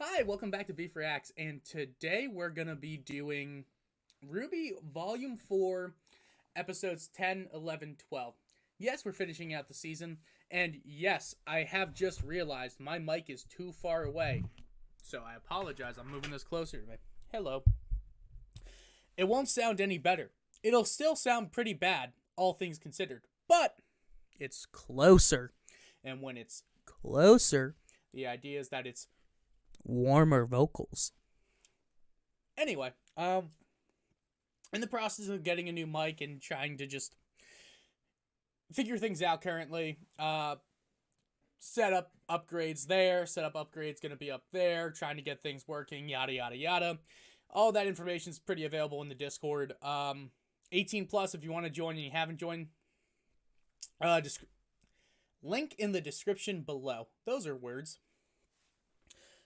Hi, welcome back to Beef Reacts, and today we're going to be doing RWBY Volume 4, Episodes 10, 11, 12. Yes, we're finishing out the season, and yes, I have just realized my mic is too far away, so I apologize. I'm moving this closer to me. Hello. It won't sound any better. It'll still sound pretty bad, all things considered, but it's closer. And when it's closer, the idea is that it's warmer vocals. Anyway, in the process of getting a new mic and trying to just figure things out currently, set up upgrades there, set up upgrades gonna be up there, trying to get things working, yada yada yada. All that information is pretty available in the Discord. 18 plus if you want to join and you haven't joined. Link in the description below. Those are words.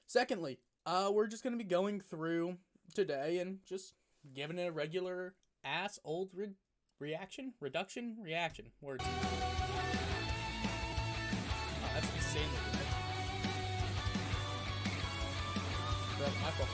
Secondly, we're just going to be going through today and just giving it a regular ass old reaction. Words. Oh, that's insanely good. That's my fault.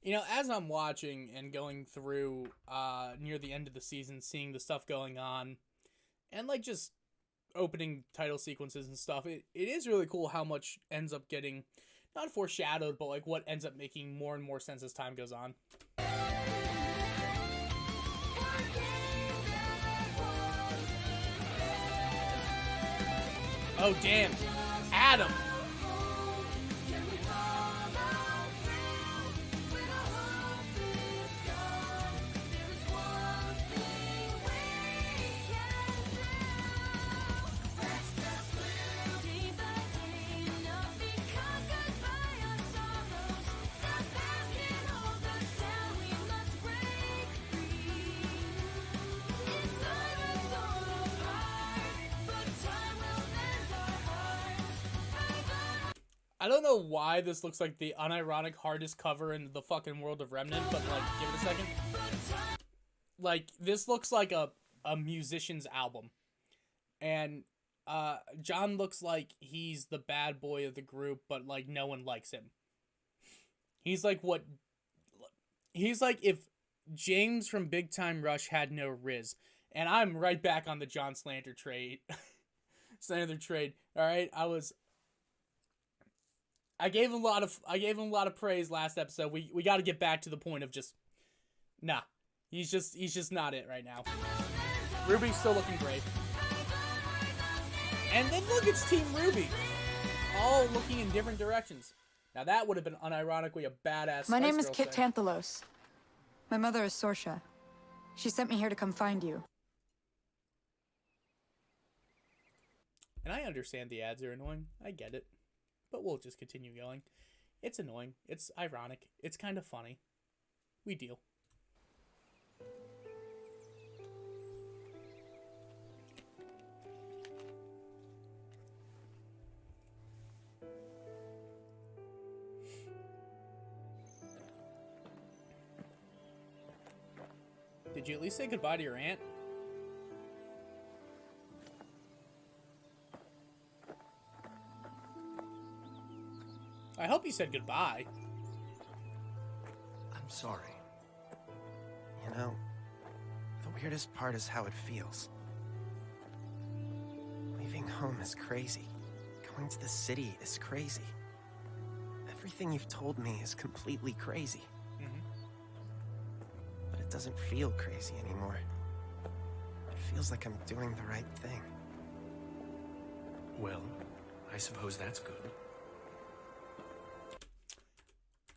You know, as I'm watching and going through near the end of the season, seeing the stuff going on, and like just opening title sequences and stuff, it is really cool how much ends up getting, not foreshadowed, but like what ends up making more and more sense as time goes on. Oh, damn. Adam. I don't know why this looks like the unironic hardest cover in the fucking world of Remnant, but like, give it a second. Like, this looks like a musician's album. And John looks like he's the bad boy of the group, but like no one likes him. He's like if James from Big Time Rush had no Riz. And I'm right back on the John Slanter trade. All right, I gave him a lot of praise last episode. We got to get back to the point of just, nah, he's just not it right now. RWBY's still looking great. And then look, it's Team RWBY, all looking in different directions. Now that would have been unironically a badass. My name is Kit Tanthalos. My mother is Sorsha. She sent me here to come find you. And I understand the ads are annoying. I get it. But we'll just continue going. It's annoying. It's ironic. It's kind of funny. We deal. Did you at least say goodbye to your aunt? I hope you said goodbye. I'm sorry. You know, the weirdest part is how it feels. Leaving home is crazy. Going to the city is crazy. Everything you've told me is completely crazy. But it doesn't feel crazy anymore. It feels like I'm doing the right thing. Well, I suppose that's good.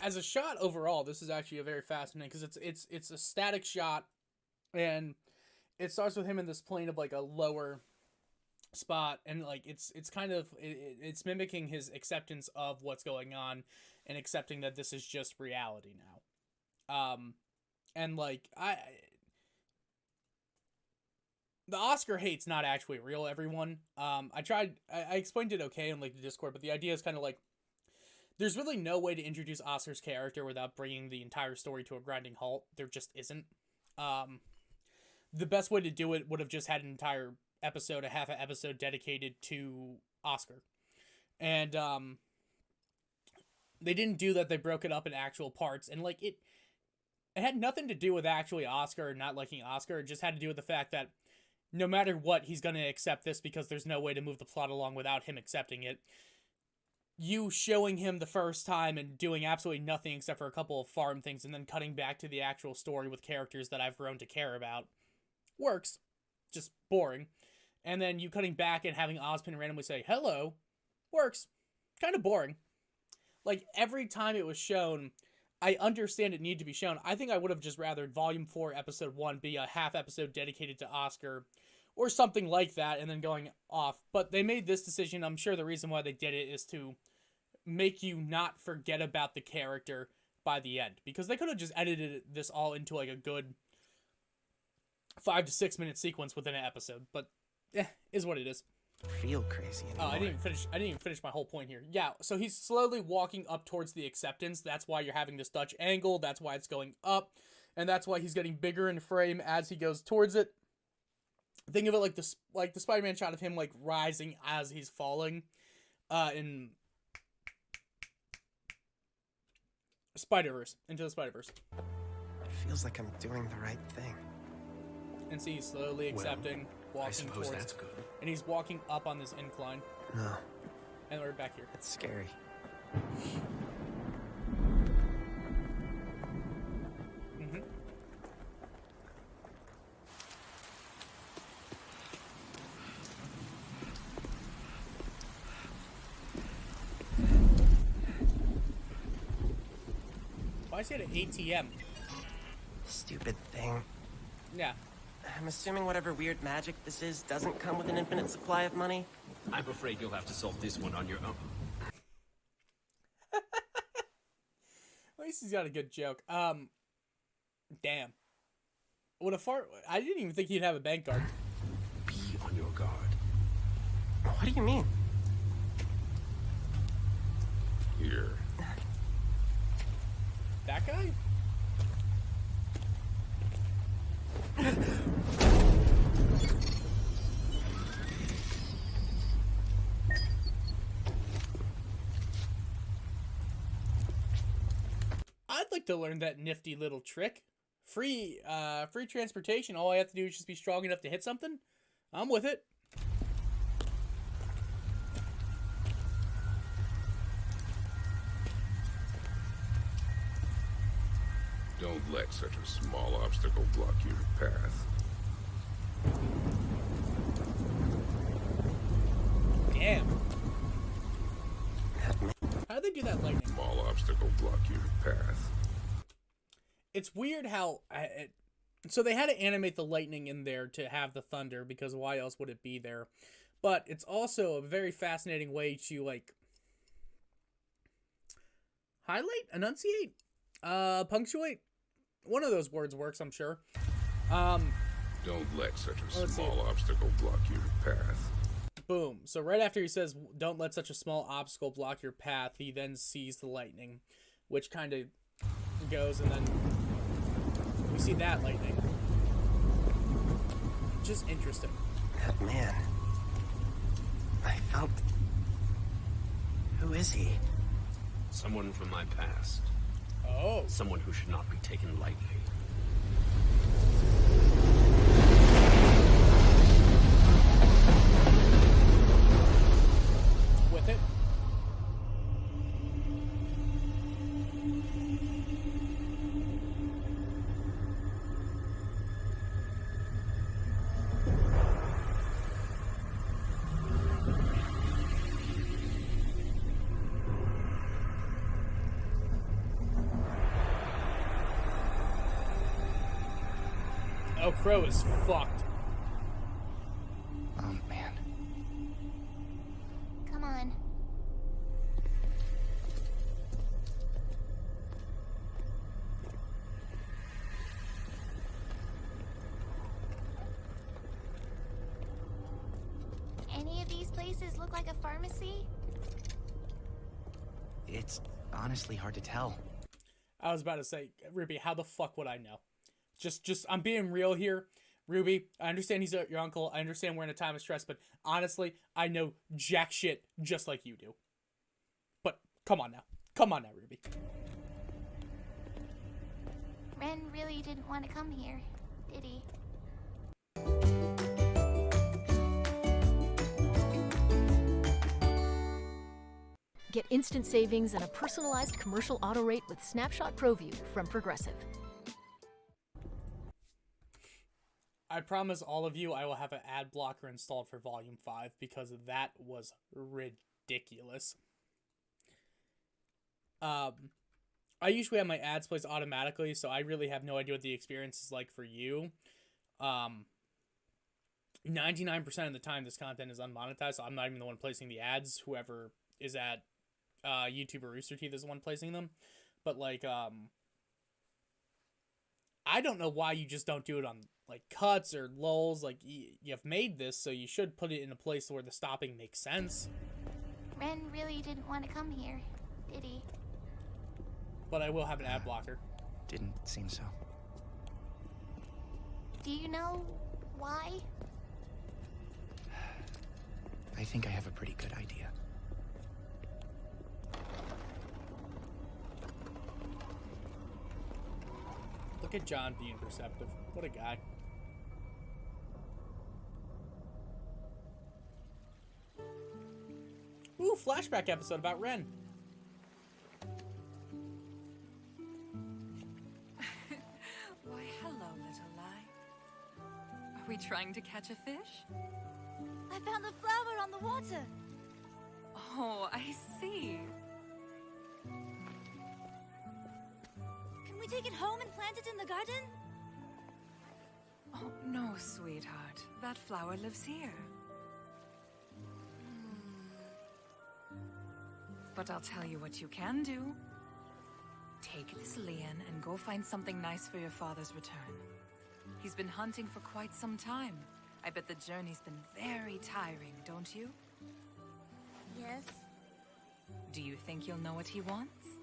As a shot overall, this is actually a very fascinating, because it's a static shot, and it starts with him in this plane of like a lower spot, and like it's kind of it's mimicking his acceptance of what's going on and accepting that this is just reality now. And like the Oscar hate's not actually real, everyone. I explained it okay in like the Discord, but the idea is kind of like there's really no way to introduce Oscar's character without bringing the entire story to a grinding halt. There just isn't. The best way to do it would have just had an entire episode, a half an episode dedicated to Oscar. And they didn't do that. They broke it up in actual parts, and like it had nothing to do with actually Oscar or not liking Oscar. It just had to do with the fact that no matter what, he's going to accept this because there's no way to move the plot along without him accepting it. You showing him the first time and doing absolutely nothing except for a couple of farm things and then cutting back to the actual story with characters that I've grown to care about works. Just boring. And then you cutting back and having Ozpin randomly say, hello, works. Kind of boring. Like, every time it was shown, I understand it needed to be shown. I think I would have just rather Volume 4, Episode 1 be a half episode dedicated to Oscar or something like that and then going off. But they made this decision. I'm sure the reason why they did it is to make you not forget about the character by the end. Because they could have just edited this all into like a good 5 to 6 minute sequence within an episode. But is what it is. Feel crazy anymore. Oh, I didn't even finish my whole point here. Yeah, so he's slowly walking up towards the acceptance. That's why you're having this Dutch angle. That's why it's going up. And that's why he's getting bigger in frame as he goes towards it. Think of it like the Spider-Man shot of him like rising as he's falling in Spider-Verse, Into the Spider-Verse. It feels like I'm doing the right thing. And see, he's slowly accepting, walking I suppose towards, that's good. and he's walking up on this incline. No. And we're back here. It's scary. Mm-hmm. Why is he at an ATM? Stupid thing. Yeah. I'm assuming whatever weird magic this is doesn't come with an infinite supply of money. I'm afraid you'll have to solve this one on your own. At least he's got a good joke. Damn. I didn't even think he'd have a bank card. Be on your guard. What do you mean? Here. That guy? I'd like to learn that nifty little trick. Free transportation. All I have to do is just be strong enough to hit something. I'm with it. Don't let such a small obstacle block your path. Damn. How'd they do that lightning? Small obstacle block your path. It's weird how... so they had to animate the lightning in there to have the thunder, because why else would it be there? But it's also a very fascinating way to, like... highlight? Enunciate? Punctuate? One of those words works, I'm sure. Don't let such a small obstacle block your path. Boom. So right after he says, don't let such a small obstacle block your path, he then sees the lightning, which kind of goes, and then we see that lightning. Just interesting. That man. I felt... Who is he? Someone from my past. Oh. Someone who should not be taken lightly. With it. Oh, Crow is fucked. Oh man, places look like a pharmacy? It's honestly hard to tell. I was about to say, Ruby, how the fuck would I know? Just, I'm being real here. Ruby, I understand he's your uncle. I understand we're in a time of stress, but honestly, I know jack shit just like you do. But come on now. Come on now, Ruby. Ren really didn't want to come here, did he? Get instant savings and a personalized commercial auto rate with Snapshot ProView from Progressive. I promise all of you I will have an ad blocker installed for Volume 5 because that was ridiculous. I usually have my ads placed automatically, so I really have no idea what the experience is like for you. 99% of the time this content is unmonetized, so I'm not even the one placing the ads. Whoever is at YouTube or Rooster Teeth is the one placing them. But, like, I don't know why you just don't do it on, like, cuts or lulls. Like, you've made this, so you should put it in a place where the stopping makes sense. Ren really didn't want to come here, did he? But I will have an ad blocker. Didn't seem so. Do you know why? I think I have a pretty good idea. Look at John being perceptive. What a guy. Ooh, flashback episode about Ren. Why, hello, little lie. Are we trying to catch a fish? I found the flower on the water. Oh, I see. Can we take it home and plant it in the garden? Oh, no, sweetheart. That flower lives here. But I'll tell you what you can do. Take this Lian and go find something nice for your father's return. He's been hunting for quite some time. I bet the journey's been very tiring, don't you? Yes. Do you think you'll know what he wants?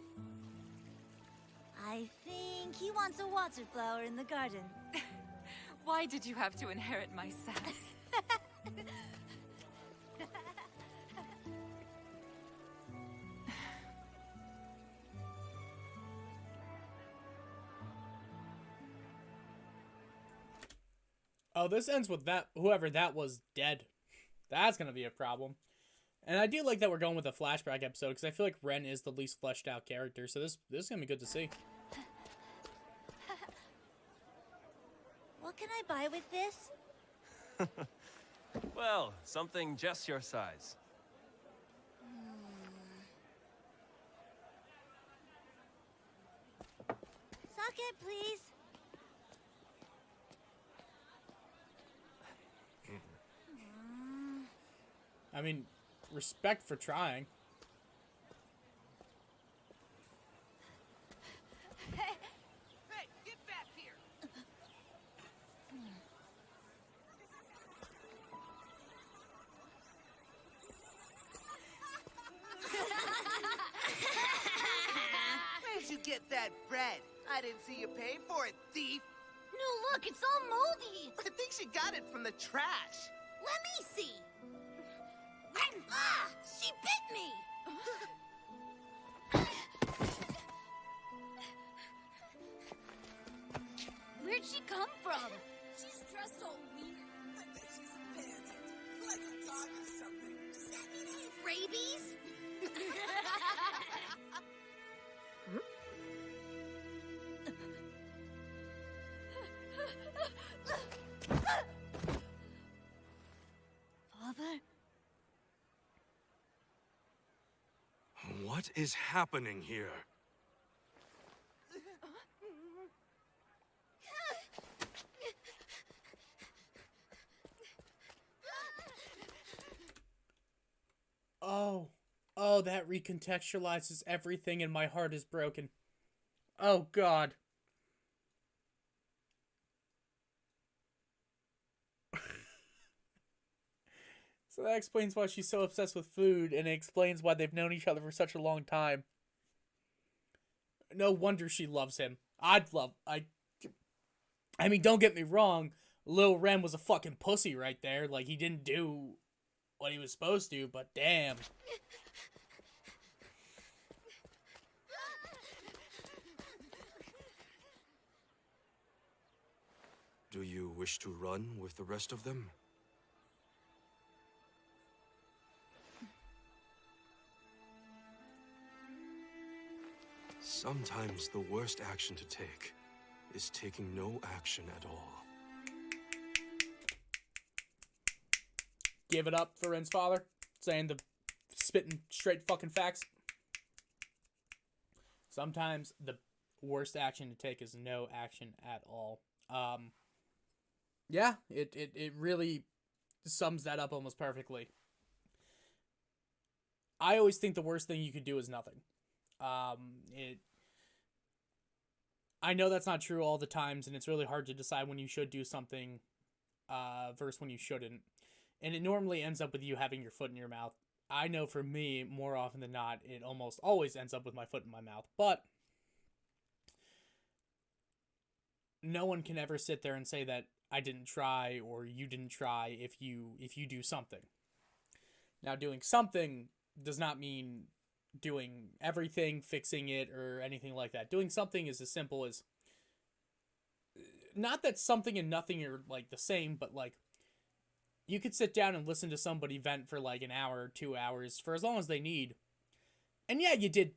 I think he wants a water flower in the garden. Why did you have to inherit my sass? Oh, this ends with that whoever that was dead. That's gonna be a problem. And I do like that we're going with a flashback episode because I feel like Ren is the least fleshed out character, so this is gonna be good to see. What can I buy with this? Well, something just your size. Sake, please. I mean, respect for trying. Hey, get back here! Where'd you get that bread? I didn't see you pay for it, thief! No, look, it's all moldy. I think she got it from the trash. Let me see. Ah! She bit me! Where'd she come from? She's dressed all weird. I think she's a bandit. Like a dog or something. Does that mean I have Rabies? Father? What is happening here? Oh, that recontextualizes everything and my heart is broken. Oh, God. So that explains why she's so obsessed with food, and it explains why they've known each other for such a long time. No wonder she loves him. I mean, don't get me wrong, Lil Ren was a fucking pussy right there. Like, he didn't do what he was supposed to, but damn. Do you wish to run with the rest of them? Sometimes the worst action to take is taking no action at all. Give it up for Ren's father, saying the spitting straight fucking facts. Sometimes the worst action to take is no action at all. Yeah, it really sums that up almost perfectly. I always think the worst thing you could do is nothing. I know that's not true all the times, and it's really hard to decide when you should do something versus when you shouldn't. And it normally ends up with you having your foot in your mouth. I know for me, more often than not, it almost always ends up with my foot in my mouth. But no one can ever sit there and say that I didn't try or you didn't try if you do something. Now, doing something does not mean doing everything, fixing it, or anything like that. Doing something is as simple as, not that something and nothing are like the same, but like, you could sit down and listen to somebody vent for like an hour or 2 hours for as long as they need. And yeah, you did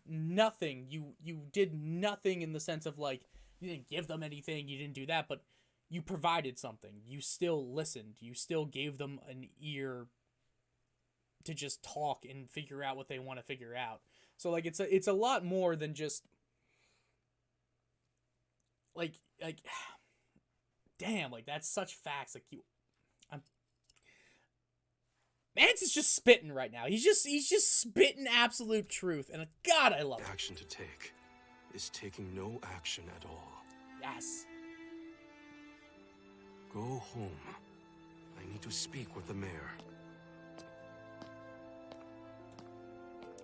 nothing. You did nothing in the sense of like, you didn't give them anything, you didn't do that, but you provided something. You still listened. You still gave them an ear to just talk and figure out what they want to figure out. So like, it's a lot more than just like damn, like that's such facts. Like Mance is just spitting right now. He's just spitting absolute truth, and God, I love it. Action to take is taking no action at all. Yes. Go home. I need to speak with the mayor.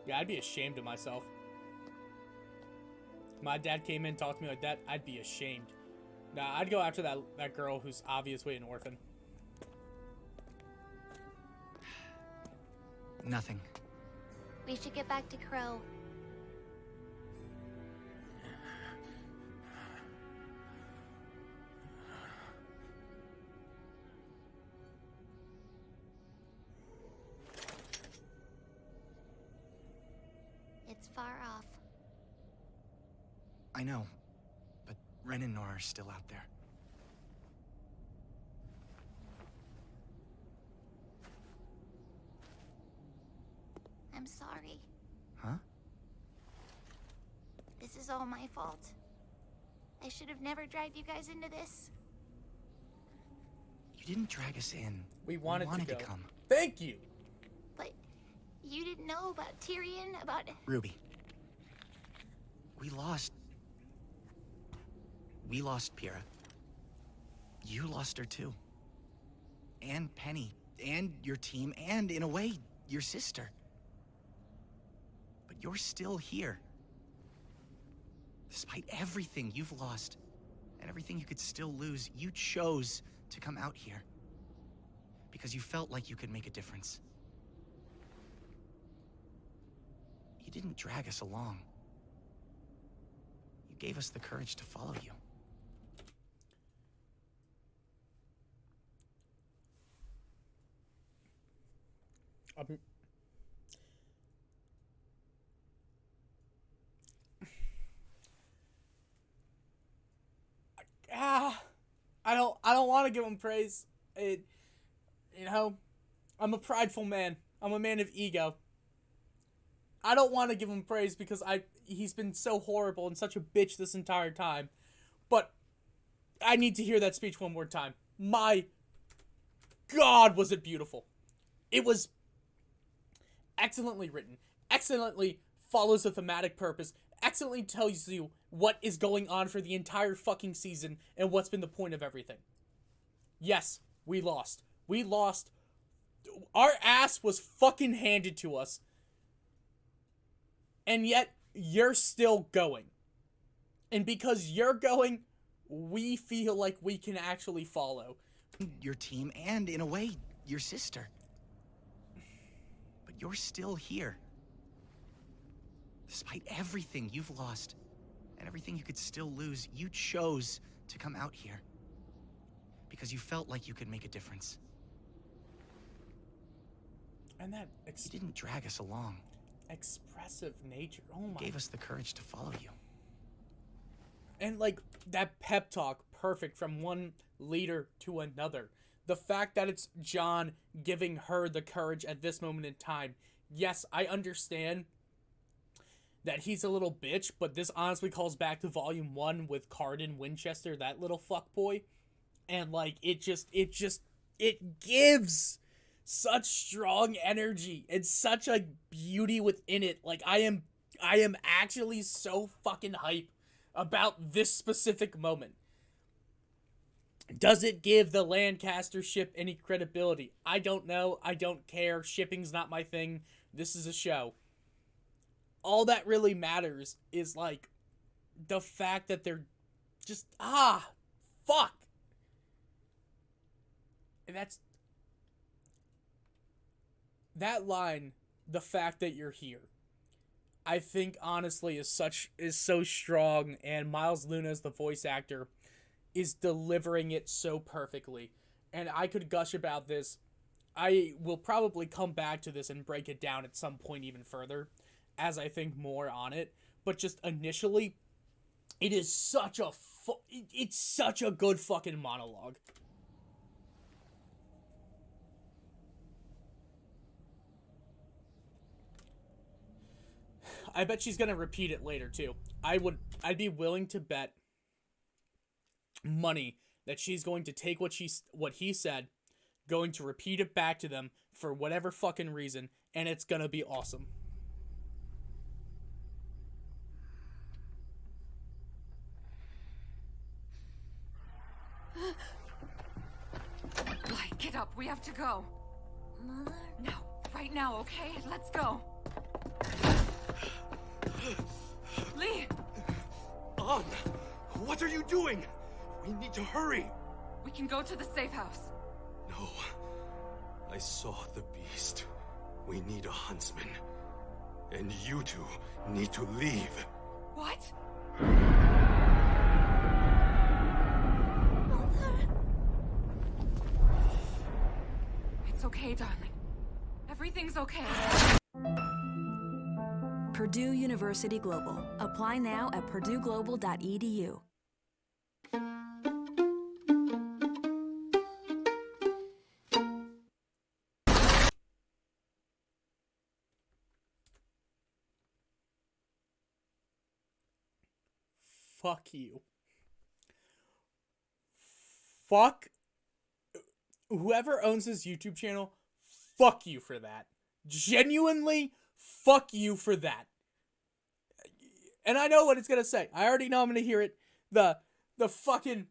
Yeah, I'd be ashamed of myself. If my dad came in and talked to me like that, I'd be ashamed. Nah, I'd go after that girl who's obviously an orphan. Nothing. We should get back to Crow. It's far off. I know, but Ren and Nora are still out there. I'm sorry. Huh? This is all my fault. I should have never dragged you guys into this. You didn't drag us in. We wanted to go. come. Thank you. But you didn't know about Tyrion, about... RWBY. We lost Pyrrha. You lost her too. And Penny. And your team. And, in a way, your sister. But you're still here. Despite everything you've lost, and everything you could still lose, you chose to come out here. Because you felt like you could make a difference. You didn't drag us along. You gave us the courage to follow you. I don't want to give him praise. I'm a prideful man. I'm a man of ego. I don't want to give him praise because he's been so horrible and such a bitch this entire time. But I need to hear that speech one more time. My God, was it beautiful. It was excellently written, excellently follows a thematic purpose, excellently tells you what is going on for the entire fucking season and what's been the point of everything. Yes, we lost. We lost Our ass was fucking handed to us. And yet, you're still going. And because you're going, we feel like we can actually follow. Your team and, in a way, your sister. But you're still here. Despite everything you've lost, and everything you could still lose, you chose to come out here. Because you felt like you could make a difference. And that you didn't drag us along. Expressive nature. Oh my. You gave us the courage to follow you. And like that pep talk, perfect from one leader to another. The fact that it's John giving her the courage at this moment in time. Yes, I understand that he's a little bitch, but this honestly calls back to Volume 1 with Cardin Winchester, that little fuckboy. And like it gives such strong energy and such like beauty within it. Like I am actually so fucking hype about this specific moment. Does it give the Lancaster ship any credibility? I don't know. I don't care. Shipping's not my thing. This is a show. All that really matters is like the fact that they're just fuck. And that's that line, the fact that you're here, I think honestly is so strong, and Miles Luna as the voice actor is delivering it so perfectly. And I could gush about this. I will probably come back to this and break it down at some point even further as I think more on it. But just initially, it is such a good fucking monologue. I bet she's gonna repeat it later too. I'd be willing to bet money that she's going to take what he said, going to repeat it back to them for whatever fucking reason, and it's gonna be awesome. Light, get up. We have to go. Mother? No, right now, okay? Let's go. Lee! On! What are you doing? We need to hurry! We can go to the safe house. No. I saw the beast. We need a huntsman. And you two need to leave. What? Mother? It's okay, darling. Everything's okay. Purdue University Global. Apply now at purdueglobal.edu. Fuck you. Fuck whoever owns this YouTube channel. Fuck you for that. Genuinely, fuck you for that. And I know what it's gonna say. I already know I'm gonna hear it. The fucking,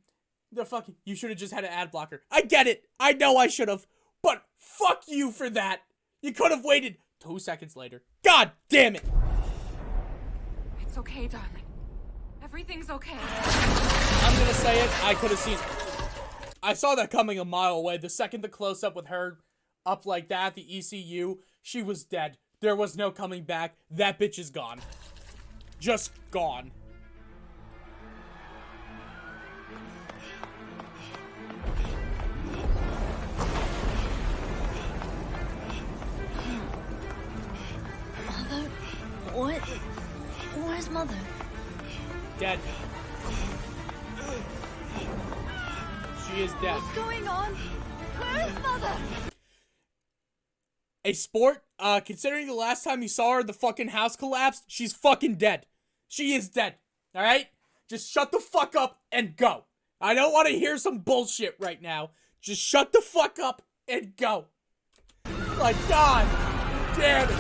you should have just had an ad blocker. I get it. I know I should have. But fuck you for that. You could have waited 2 seconds later. God damn it. It's okay, darling. Everything's okay. I'm gonna say it. I could have seen it. I saw that coming a mile away. The second the close-up with her up like that, the ECU, she was dead. There was no coming back. That bitch is gone. Just gone. Mother? What? Where's Mother? Dead. She is dead. What's going on? Where's Mother? A sport, considering the last time you saw her, the fucking house collapsed, she's fucking dead. She is dead. Alright? Just shut the fuck up and go. I don't want to hear some bullshit right now. Just shut the fuck up and go. My God damn it.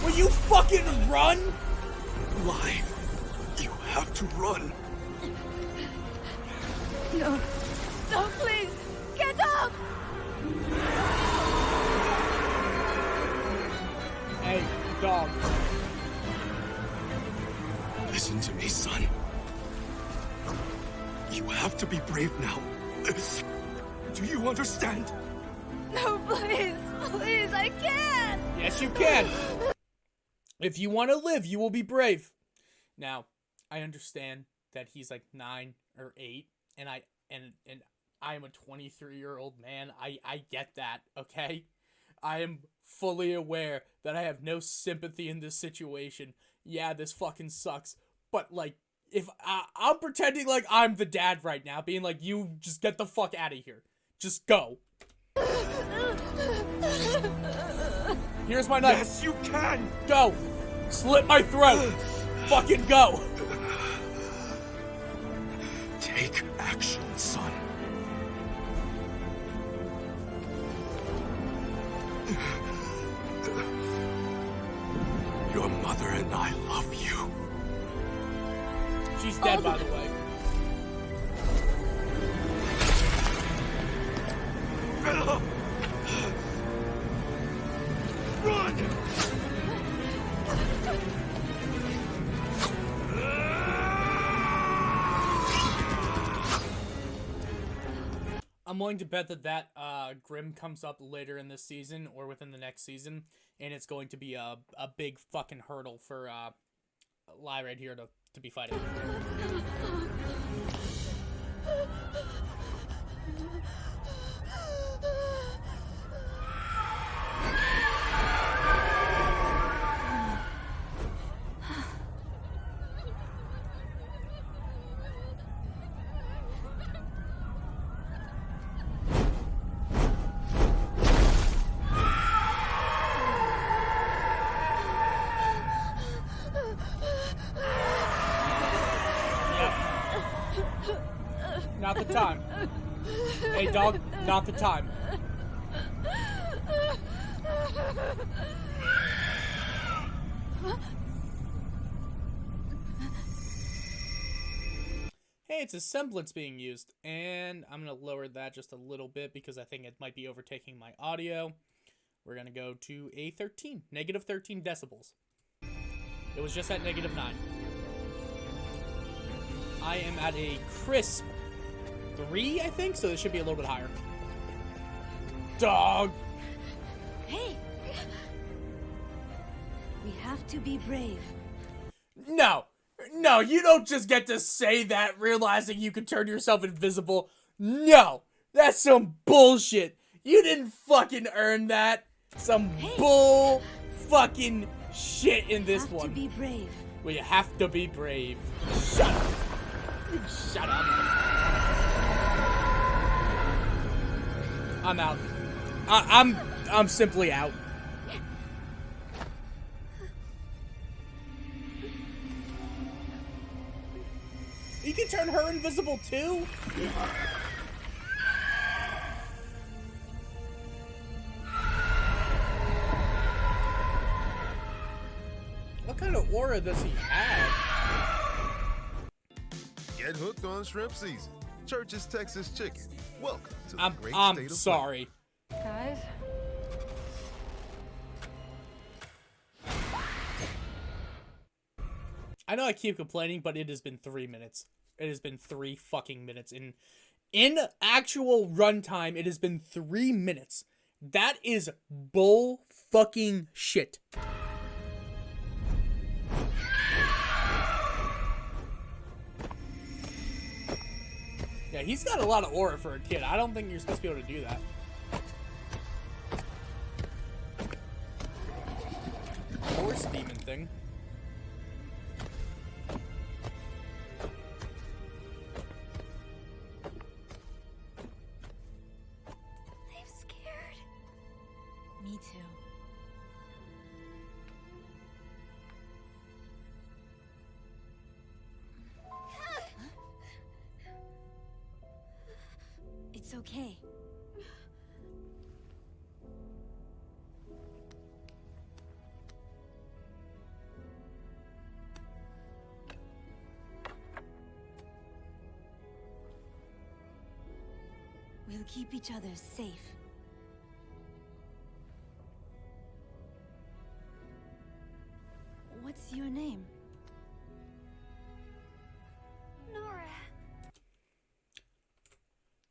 Will you fucking run? Why? You have to run. No. No, please. Get up! Hey, dog. Listen to me, son. You have to be brave now. Do you understand? No, please. Please, I can't. Yes, you can. If you want to live, you will be brave. Now, I understand that he's like 9 or 8, and I am a 23-year-old man. I get that, okay? I am fully aware that I have no sympathy in this situation. Yeah, this fucking sucks. But, like, if I'm pretending like I'm the dad right now, being like, you just get the fuck out of here. Just go. Here's my knife. Yes, you can. Go. Slit my throat. Fucking go. Take action, son. Your mother and I love you. She's dead, by the way. Run! I'm willing to bet that Grim comes up later in this season or within the next season, and it's going to be a big fucking hurdle for Lie right here to be fighting. Not the time. Hey, dog, not the time. Hey, it's a semblance being used, and I'm going to lower that just a little bit because I think it might be overtaking my audio. We're going to go to a 13, negative 13 decibels. It was just at negative 9. I am at a crisp 3, I think, so it should be a little bit higher. Dog! Hey! We have to be brave. No! No, you don't just get to say that realizing you can turn yourself invisible. No! That's some bullshit! You didn't fucking earn that! Some bull fucking shit in this one. You have to be brave. Well, you have to be brave. Shut up. Shut up. I'm out. I'm simply out. You can turn her invisible too? What kind of aura does he have? Get hooked on shrimp season. Church's Texas Chicken. Welcome to the great state I'm of sorry. Guys? I know I keep complaining, but it has been 3 minutes. It has been 3 fucking minutes. In actual runtime, it has been 3 minutes. That is bull fucking shit. Yeah, he's got a lot of aura for a kid. I don't think you're supposed to be able to do that. Horse demon thing. I'm scared. Me too. It's okay. keep each other safe. What's your name? Nora.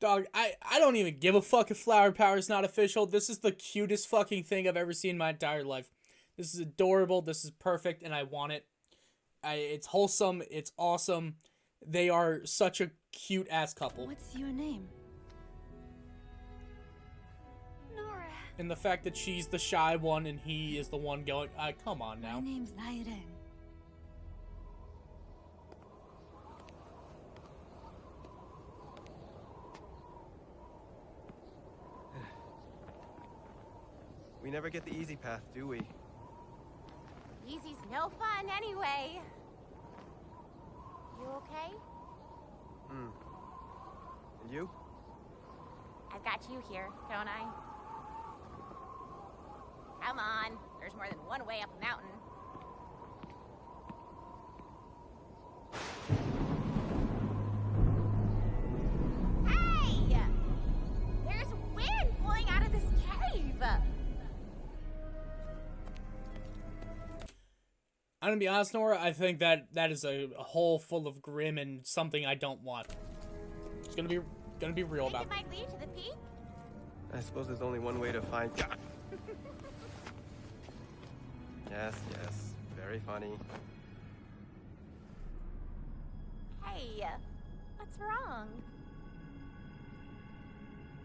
Dog, I don't even give a fuck if flower power is not official. This is the cutest fucking thing I've ever seen in my entire life. This is adorable. This is perfect, and I want it. It's wholesome. It's awesome. They are such a cute-ass couple. What's your name? Nora. And the fact that she's the shy one and he is the one going, come on now. My name's Ren. We never get the easy path, do we? Easy's no fun anyway. You okay? And you? I've got you here, don't I? Come on. There's more than one way up a mountain. Hey! There's wind blowing out of this cave! I'm gonna be honest, Nora, I think that is a hole full of grim and something I don't want. It's gonna be real about it. It might lead to the peak. I suppose there's only one way to find... Yes, very funny. Hey, what's wrong?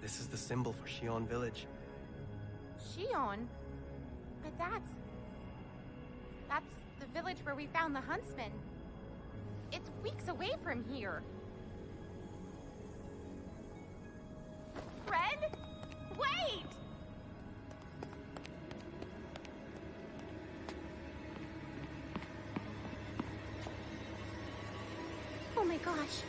This is the symbol for Xion Village. Xion? But that's the village where we found the huntsman. It's weeks away from here. Ren? Wait! Oh my gosh.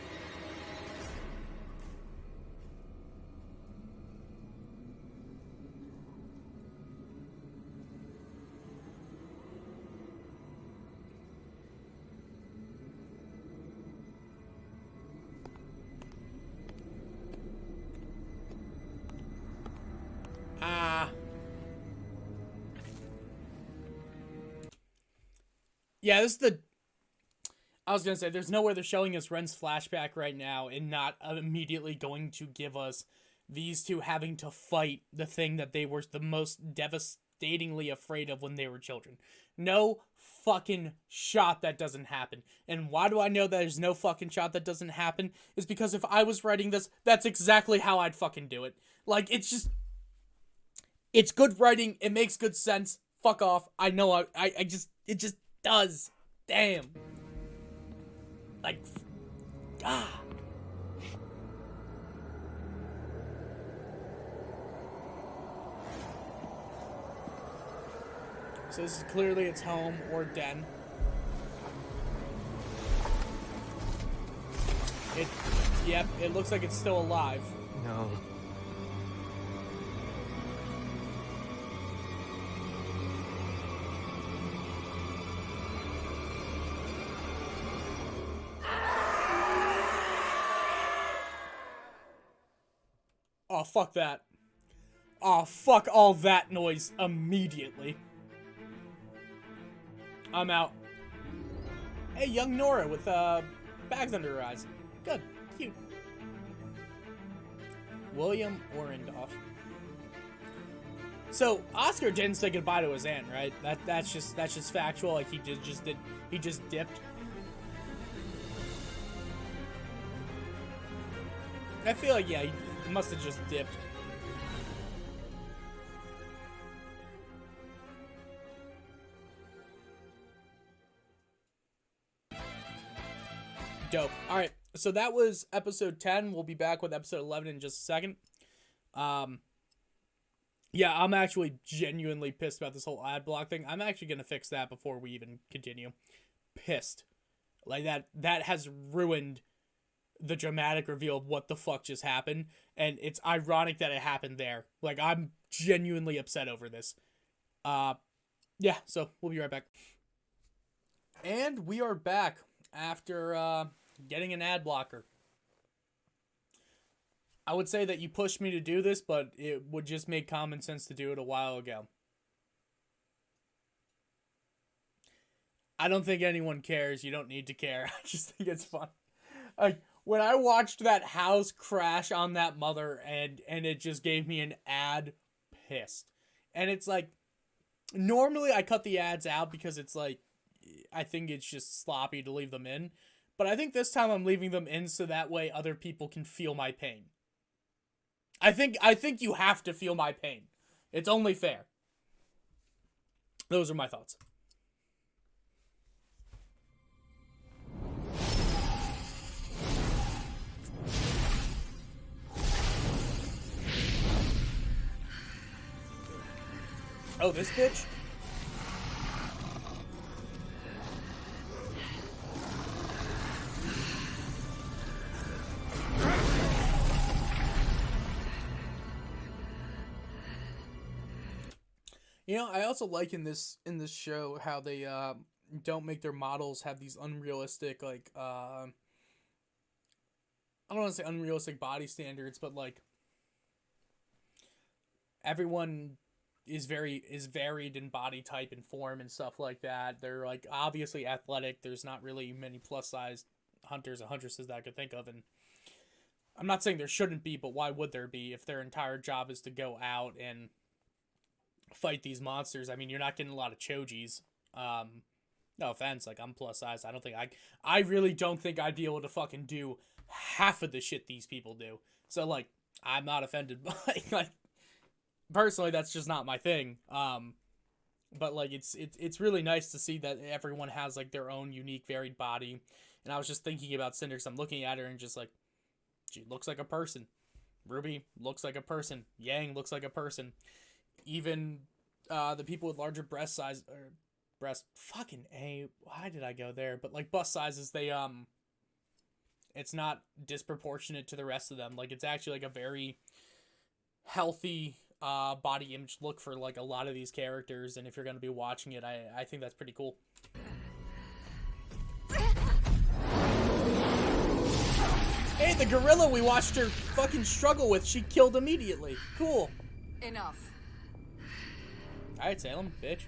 Yeah, this is the... I was gonna say, there's nowhere they're showing us Ren's flashback right now and not immediately going to give us these two having to fight the thing that they were the most devastatingly afraid of when they were children. No fucking shot that doesn't happen. And why do I know that there's no fucking shot that doesn't happen? Is because if I was writing this, that's exactly how I'd fucking do it. Like, it's just... It's good writing. It makes good sense. Fuck off. I know I just... It just does. Damn. Like... Ah. So this is clearly its home or den. Yep, it looks like it's still alive. No. Oh, fuck that. Oh, fuck all that noise immediately. I'm out. Hey, young Nora with bags under her eyes. Good. Cute. William Orendorff. So, Oscar didn't say goodbye to his aunt, right? That's just factual. Like, he just dipped. I feel like, yeah, he must have just dipped. Dope. Alright, so that was episode 10. We'll be back with episode 11 in just a second. Yeah, I'm actually genuinely pissed about this whole ad block thing. I'm actually going to fix that before we even continue. Pissed. Like, that has ruined the dramatic reveal of what the fuck just happened. And it's ironic that it happened there. Like, I'm genuinely upset over this. Yeah, so we'll be right back. And we are back after, getting an ad blocker. I would say that you pushed me to do this, but it would just make common sense to do it a while ago. I don't think anyone cares. You don't need to care. I just think it's fun. Like, when I watched that house crash on that mother and it just gave me an ad, pissed. And it's like, normally I cut the ads out because it's like, I think it's just sloppy to leave them in. But I think this time I'm leaving them in so that way other people can feel my pain. I think you have to feel my pain. It's only fair. Those are my thoughts. Oh, this bitch? You know, I also like in this show how they don't make their models have these unrealistic, like, I don't want to say unrealistic body standards, but like everyone is varied in body type and form and stuff like that. They're like obviously athletic. There's not really many plus size hunters and huntresses that I could think of, and I'm not saying there shouldn't be, but why would there be if their entire job is to go out and fight these monsters? I mean, you're not getting a lot of chojis. No offense, like I'm plus size. I really don't think I'd be able to fucking do half of the shit these people do. So like, I'm not offended by like. Personally, that's just not my thing. But like it's really nice to see that everyone has like their own unique, varied body. And I was just thinking about Cinder because I'm looking at her and just like, she looks like a person. RWBY looks like a person. Yang looks like a person. Even the people with larger breast size or breast fucking A. Why did I go there? But like bust sizes, they it's not disproportionate to the rest of them. Like it's actually like a very healthy body image look for like a lot of these characters, and if you're going to be watching it, I think that's pretty cool. Hey, the gorilla we watched her fucking struggle with, she killed immediately. Cool. Enough. Alright, Salem, bitch.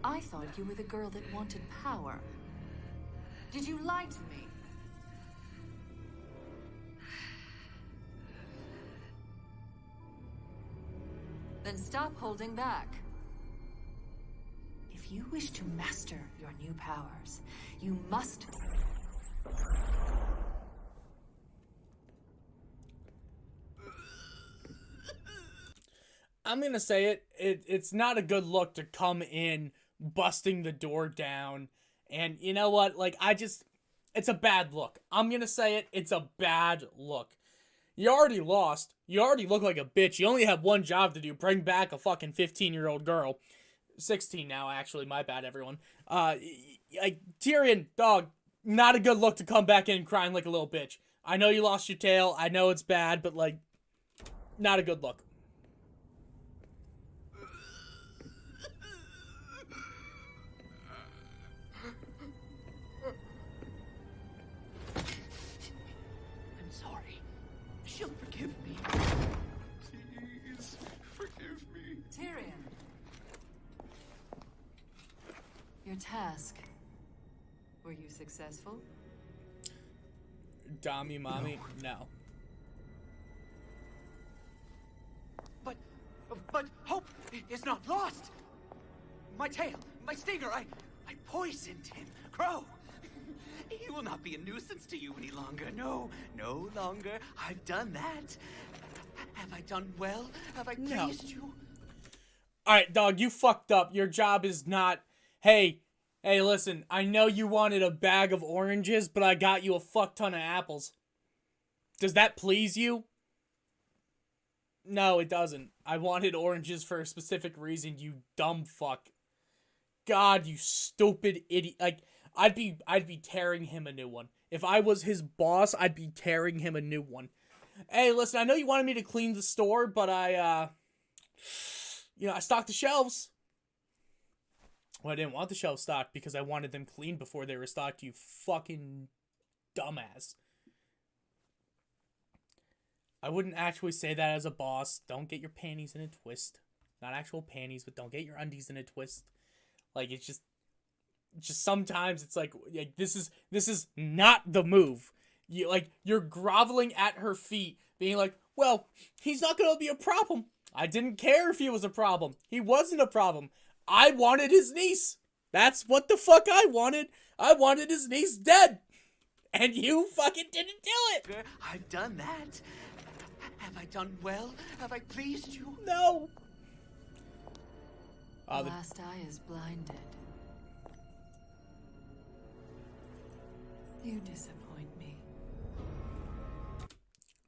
I thought you were the girl that wanted power. Did you lie to me? Then stop holding back. If you wish to master your new powers, you must... I'm gonna say it's not a good look to come in busting the door down, and you know what, like it's a bad look. I'm gonna say it's a bad look. You already lost. You already look like a bitch. You only have one job to do. Bring back a fucking 15-year-old girl. 16 now, actually. My bad, everyone. Tyrion, dog, not a good look to come back in crying like a little bitch. I know you lost your tail. I know it's bad, but, like, not a good look. Your task. Were you successful? Dommy mommy? No. But hope is not lost. My tail, my stinger, I poisoned him. Crow. He will not be a nuisance to you any longer. No longer. I've done that. Have I done well? Have I pleased you? Alright, dog, you fucked up. Your job is not... Hey, listen, I know you wanted a bag of oranges, but I got you a fuck ton of apples. Does that please you? No, it doesn't. I wanted oranges for a specific reason, you dumb fuck. God, you stupid idiot. Like, I'd be tearing him a new one. If I was his boss, I'd be tearing him a new one. Hey, listen, I know you wanted me to clean the store, but I stocked the shelves. Well, I didn't want the shelves stocked because I wanted them cleaned before they were stocked, you fucking dumbass. I wouldn't actually say that as a boss. Don't get your panties in a twist. Not actual panties, but don't get your undies in a twist. Like, it's just sometimes it's like this is not the move. You're groveling at her feet, being like, well, he's not gonna be a problem. I didn't care if he was a problem. He wasn't a problem. I wanted his niece. That's what the fuck I wanted. I wanted his niece dead. And you fucking didn't do it. I've done that. Have I done well? Have I pleased you? No. The last eye is blinded. You disappoint me.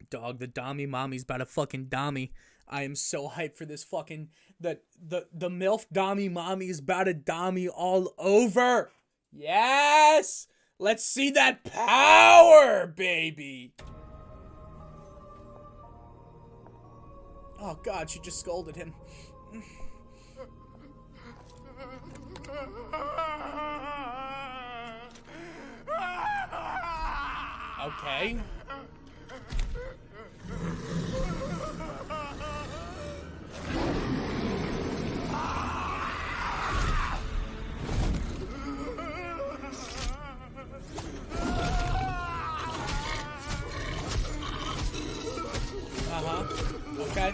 Dog, the Dommy Mommy's about to fucking Dommy. I am so hyped for this fucking... The MILF Dommy Mommy is about to Dommy all over. Yes! Let's see that power, baby! Oh god, she just scolded him. Okay. Okay.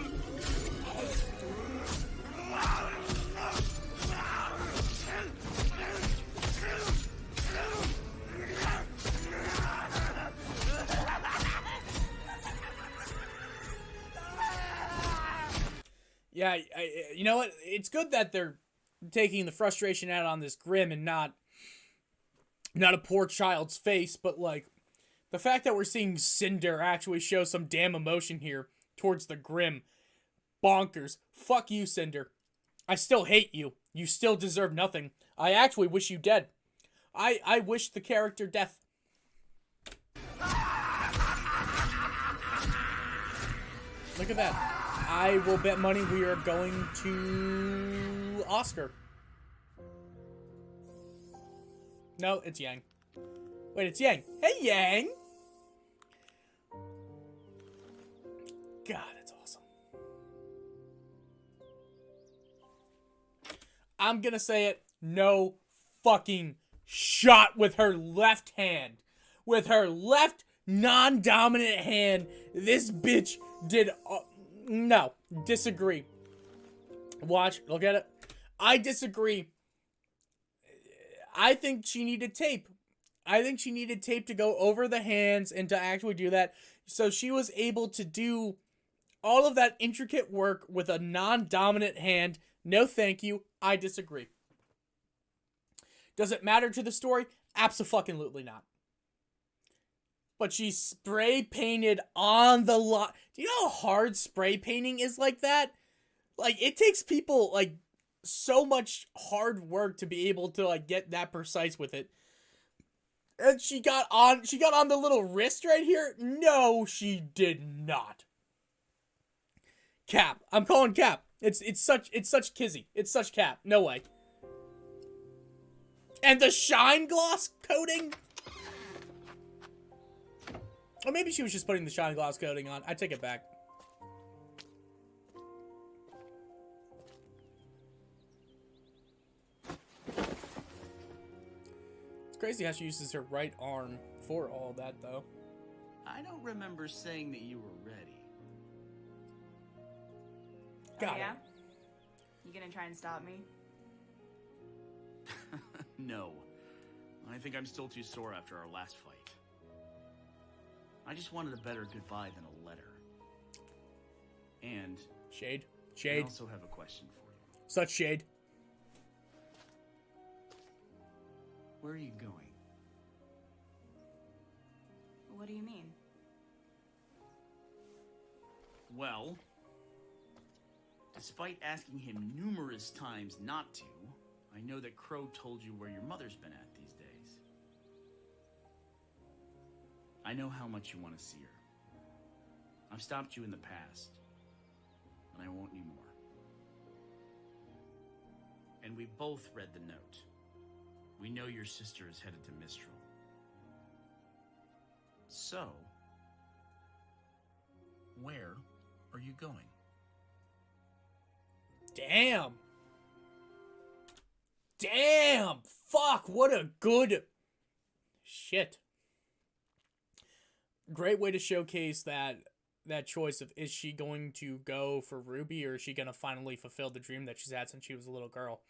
Yeah, you know what? It's good that they're taking the frustration out on this Grimm and not a poor child's face, but like the fact that we're seeing Cinder actually show some damn emotion here towards the Grimm. Bonkers. Fuck you, Cinder. I still hate you. You still deserve nothing. I actually wish you dead. I wish the character death. Look at that. I will bet money we are going to Oscar. No, it's Yang. Wait, it's Yang. Hey, Yang! God, that's awesome. I'm gonna say it. No fucking shot with her left hand. With her left non-dominant hand, this bitch did... no, disagree. Watch, look at it. I disagree. I think she needed tape. I think she needed tape to go over the hands and to actually do that. So she was able to do all of that intricate work with a non-dominant hand. No thank you. I disagree. Does it matter to the story? Abso-fucking-lutely not. But she spray painted on the lot. Do you know how hard spray painting is like that? Like, it takes people, like, so much hard work to be able to, like, get that precise with it. And she got on the little wrist right here? No, she did not. Cap. I'm calling cap. It's such kizzy. It's such cap. No way. And the shine gloss coating? Or maybe she was just putting the shine gloss coating on. I take it back. It's crazy how she uses her right arm for all that, though. I don't remember saying that you were ready. Got yeah? You gonna try and stop me? No. I think I'm still too sore after our last fight. I just wanted a better goodbye than a letter. And... Shade. I also have a question for you. Such shade. Where are you going? What do you mean? Well... despite asking him numerous times not to, I know that Crow told you where your mother's been at these days. I know how much you want to see her. I've stopped you in the past, and I won't anymore. And we both read the note. We know your sister is headed to Mistral. So, Where are you going? Damn. Damn. Fuck, what a good... Shit. Great way to showcase that choice of, is she going to go for Ruby, or is she going to finally fulfill the dream that she's had since she was a little girl?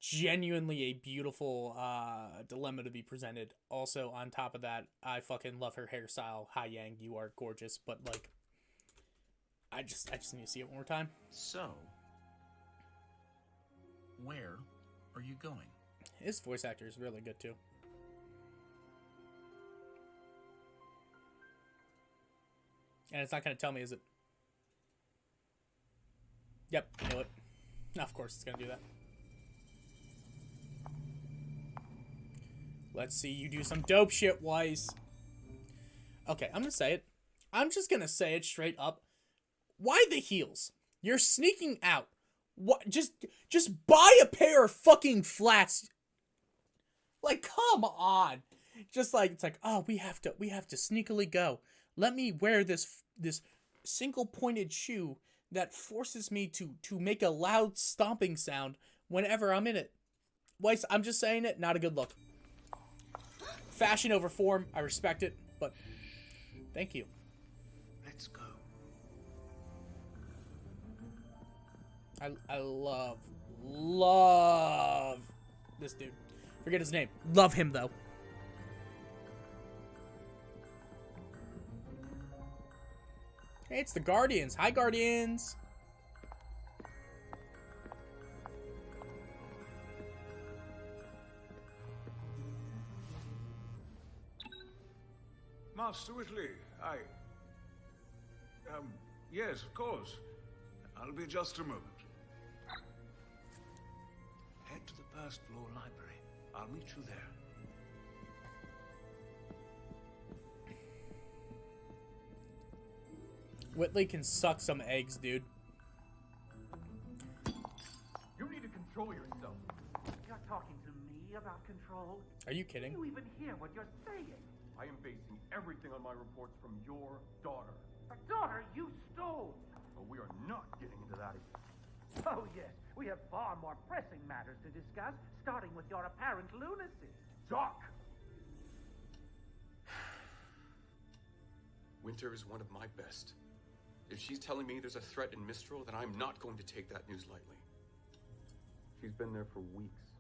Genuinely a beautiful dilemma to be presented. Also, on top of that, I fucking love her hairstyle. Hai Yang, you are gorgeous, but like, I just need to see it one more time. So, where are you going? His voice actor is really good too. And it's not going to tell me, is it? Yep, I knew it. Of course it's going to do that. Let's see you do some dope shit, Weiss. Okay, I'm going to say it. I'm just going to say it straight up. Why the heels? You're sneaking out. What? Just buy a pair of fucking flats. Like, come on. Just like, it's like, oh, we have to sneakily go. Let me wear this single pointed shoe that forces me to make a loud stomping sound whenever I'm in it. Weiss, I'm just saying it, not a good look. Fashion over form, I respect it, but thank you. Let's go. I love this dude. Forget his name. Love him, though. Hey, it's the Guardians. Hi, Guardians. Master Whitley, yes, of course. I'll be just a moment. Head to the first floor library. I'll meet you there. Whitley can suck some eggs, dude. You need to control yourself. You're talking to me about control? Are you kidding? Do you even hear what you're saying? I am basing everything on my reports from your daughter. A daughter you stole! But we are not getting into that again. Oh, yes. We have far more pressing matters to discuss, starting with your apparent lunacy. Doc! Winter is one of my best. If she's telling me there's a threat in Mistral, then I'm not going to take that news lightly. She's been there for weeks.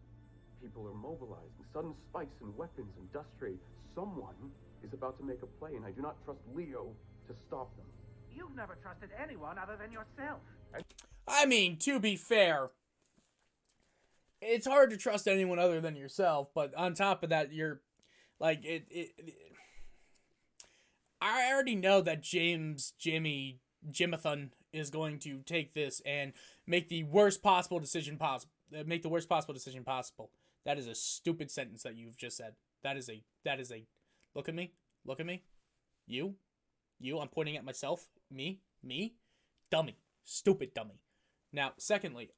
People are mobilizing, sudden spikes in weapons and dust trade. Someone is about to make a play, and I do not trust Leo to stop them. You've never trusted anyone other than yourself. I mean, to be fair, it's hard to trust anyone other than yourself, but on top of that, you're, like, I already know that Jimathon is going to take this and make the worst possible decision possible. That is a stupid sentence that you've just said. That is a, look at me, you, I'm pointing at myself, me, dummy, stupid dummy. Now, secondly,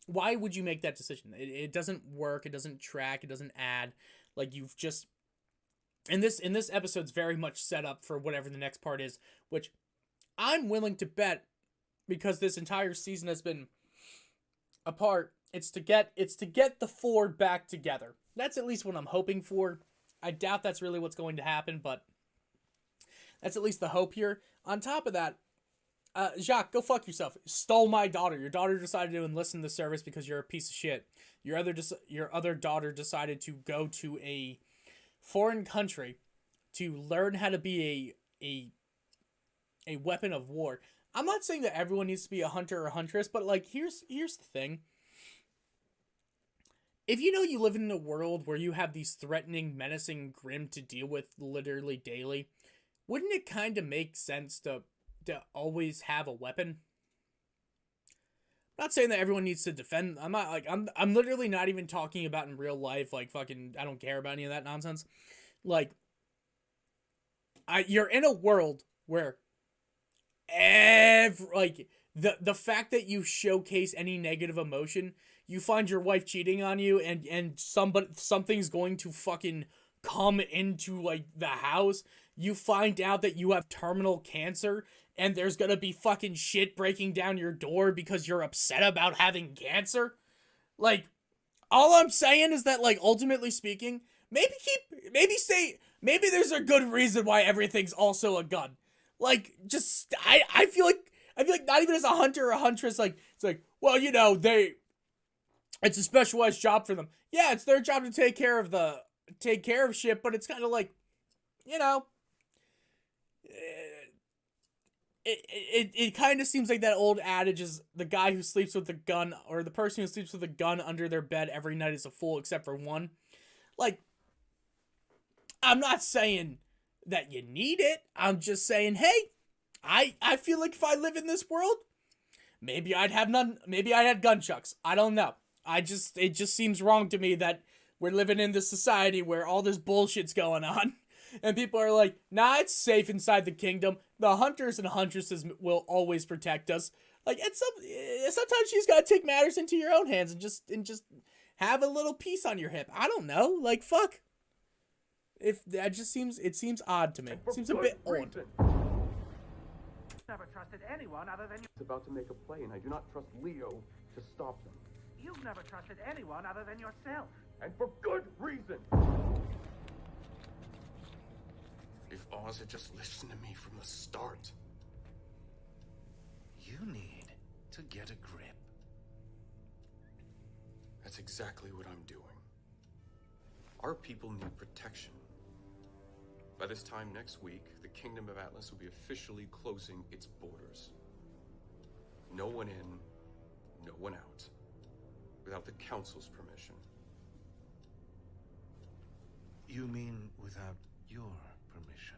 why would you make that decision? It doesn't work, it doesn't track, it doesn't add, like, you've just, and this episode's very much set up for whatever the next part is, which I'm willing to bet, because this entire season has been apart, it's to get the four back together. That's at least what I'm hoping for. I doubt that's really what's going to happen, but that's at least the hope here. On top of that, Jacques, go fuck yourself. Stole my daughter. Your daughter decided to enlist in the service because you're a piece of shit. Your other daughter decided to go to a foreign country to learn how to be a weapon of war. I'm not saying that everyone needs to be a hunter or huntress, but like here's the thing. If you know you live in a world where you have these threatening, menacing Grimm to deal with literally daily, wouldn't it kind of make sense to always have a weapon? I'm not saying that everyone needs to defend. I'm not like I'm literally not even talking about in real life, like fucking I don't care about any of that nonsense. Like you're in a world where the fact that you showcase any negative emotion, you find your wife cheating on you something's going to fucking come into like the house, you find out that you have terminal cancer and there's gonna be fucking shit breaking down your door because you're upset about having cancer. Like, all I'm saying is that, like, ultimately speaking, maybe there's a good reason why everything's also a gun. Like, just, I feel like not even as a hunter or a huntress, like, it's like, well, you know, it's a specialized job for them. Yeah, it's their job to take care of shit, but it's kind of like, you know, it kind of seems like that old adage is the guy who sleeps with a gun, or the person who sleeps with a gun under their bed every night is a fool except for one. Like, I'm not saying that you need it. I'm just saying, hey, I feel like if I live in this world, maybe I'd have none. Maybe I had gunchucks. I don't know. It just seems wrong to me that we're living in this society where all this bullshit's going on. And people are like, nah, it's safe inside the kingdom. The hunters and huntresses will always protect us. Like, sometimes you just gotta take matters into your own hands and just have a little piece on your hip. I don't know. Like, fuck. If that just seems odd to me. It seems a bit odd. Never trusted anyone other than you. It's about to make a play, and I do not trust Leo to stop them. You've never trusted anyone other than yourself. And for good reason! If Oz had just listened to me from the start. You need to get a grip. That's exactly what I'm doing. Our people need protection. By this time next week, the Kingdom of Atlas will be officially closing its borders. No one in, no one out, without the Council's permission. You mean without your permission?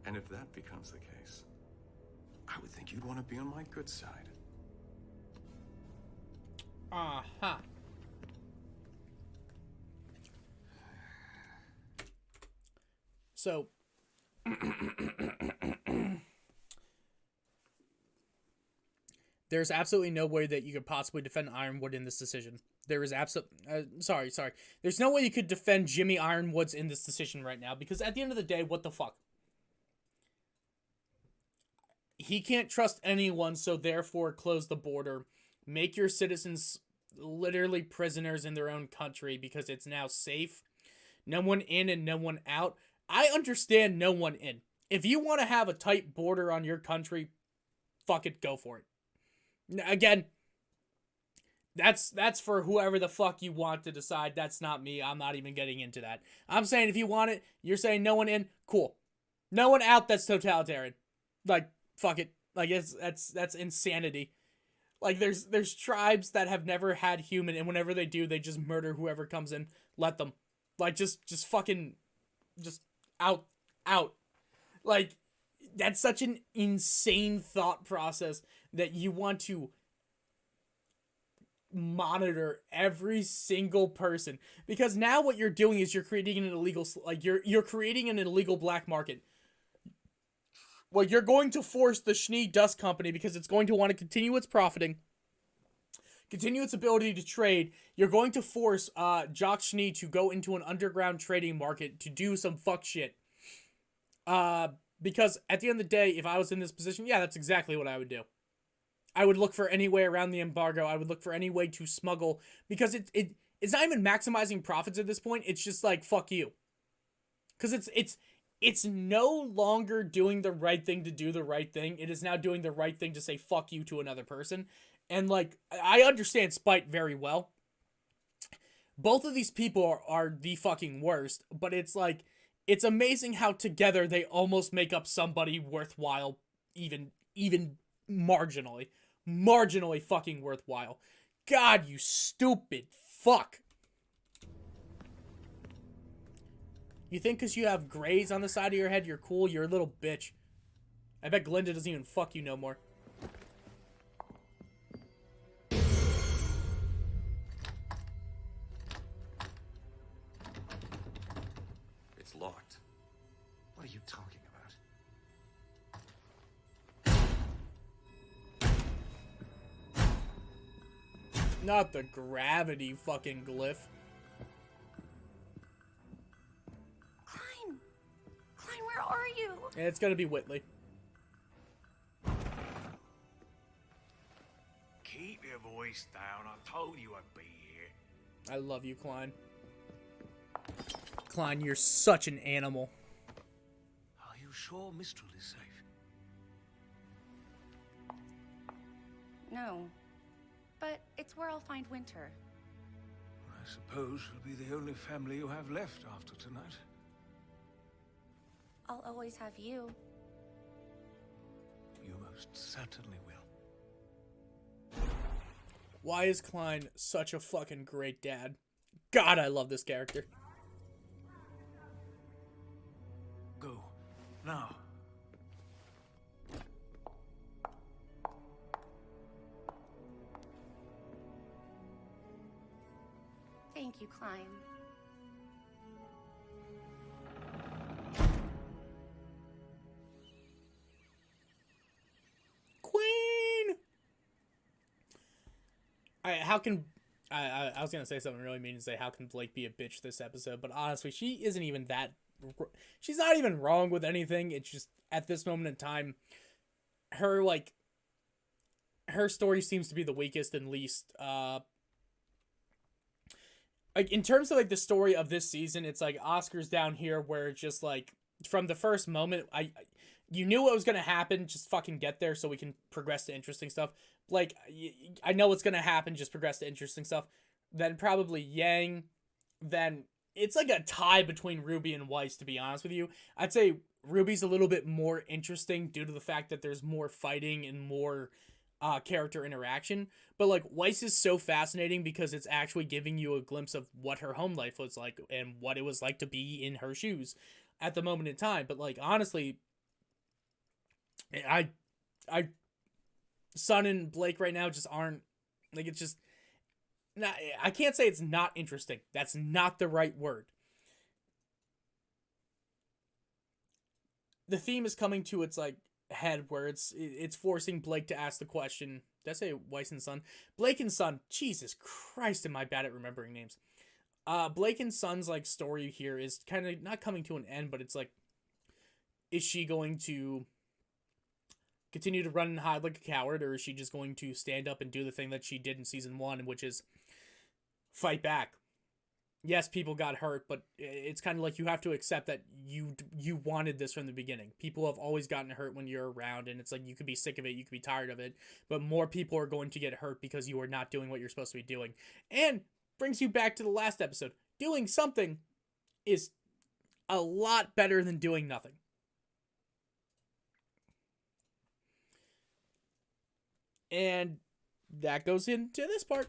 And if that becomes the case, I would think you'd want to be on my good side. Uh-huh. So, there's absolutely no way that you could possibly defend Ironwood in this decision. There is sorry. There's no way you could defend Jimmy Ironwoods in this decision right now, because at the end of the day, what the fuck? He can't trust anyone, so therefore close the border. Make your citizens literally prisoners in their own country because it's now safe. No one in and no one out. I understand no one in. If you want to have a tight border on your country, fuck it, go for it. Again, that's for whoever the fuck you want to decide. That's not me. I'm not even getting into that. I'm saying if you want it, you're saying no one in, cool. No one out, that's totalitarian. Like, fuck it. Like, that's insanity. Like, there's tribes that have never had human, and whenever they do, they just murder whoever comes in. Let them. Like, just fucking, just out. Like, that's such an insane thought process that you want to monitor every single person. Because now what you're doing is you're creating an illegal, like, you're creating an illegal black market. Well, you're going to force the Schnee Dust Company, because it's going to want to continue its profiting, continue its ability to trade. You're going to force Jock Schnee to go into an underground trading market to do some fuck shit. Because at the end of the day, if I was in this position, yeah, that's exactly what I would do. I would look for any way around the embargo. I would look for any way to smuggle, because it's not even maximizing profits at this point. It's just like, fuck you. Because it's no longer doing the right thing to do the right thing. It is now doing the right thing to say fuck you to another person. And, like, I understand spite very well. Both of these people are the fucking worst, but it's like, it's amazing how together they almost make up somebody worthwhile, even marginally fucking worthwhile. God, you stupid fuck. You think because you have grays on the side of your head, you're cool? You're a little bitch. I bet Glinda doesn't even fuck you no more. It's locked. What are you talking about? Not the gravity fucking glyph. It's gonna be Whitley. Keep your voice down. I told you I'd be here. I love you, Klein. Klein, you're such an animal. Are you sure Mistral is safe? No. But it's where I'll find Winter. I suppose she'll be the only family you have left after tonight. I'll always have you. You most certainly will. Why is Klein such a fucking great dad? God, I love this character. Go. Now. Thank you, Klein. Queen! How can... I was going to say something really mean to say, how can Blake be a bitch this episode? But honestly, she isn't even that... She's not even wrong with anything. It's just, at this moment in time, her, like... Her story seems to be the weakest and least... Like, in terms of, like, the story of this season, it's, like, Oscar's down here where it's just, like, from the first moment, you knew what was going to happen, just fucking get there so we can progress to interesting stuff. Like, I know what's going to happen, just progress to interesting stuff. Then probably Yang. Then it's, like, a tie between RWBY and Weiss, to be honest with you. I'd say RWBY's a little bit more interesting due to the fact that there's more fighting and more... character interaction, but like Weiss is so fascinating because it's actually giving you a glimpse of what her home life was like and what it was like to be in her shoes at the moment in time. But like honestly, Sun and Blake right now just aren't like, it's just not, I can't say it's not interesting. That's not the right word. The theme is coming to its like head where it's forcing Blake to ask the question. Did I say Weiss and Sun? Blake and Sun. Jesus Christ, am I bad at remembering names? Blake and Sun's like story here is kind of not coming to an end, but it's like, is she going to continue to run and hide like a coward, or is she just going to stand up and do the thing that she did in season 1, which is fight back? Yes, people got hurt, but it's kind of like you have to accept that you wanted this from the beginning. People have always gotten hurt when you're around, and it's like you could be sick of it, you could be tired of it, but more people are going to get hurt because you are not doing what you're supposed to be doing. And brings you back to the last episode. Doing something is a lot better than doing nothing. And that goes into this part.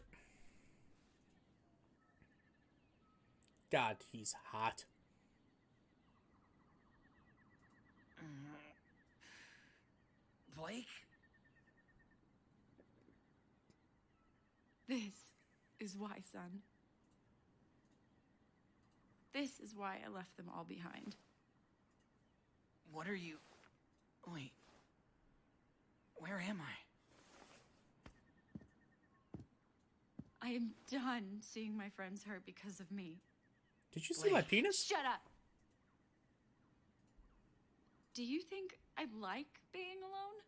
God, he's hot. Blake? This is why, son. This is why I left them all behind. What are you... Wait. Where am I? I am done seeing my friends hurt because of me. Did you see my penis? Shut up! Do you think I like being alone?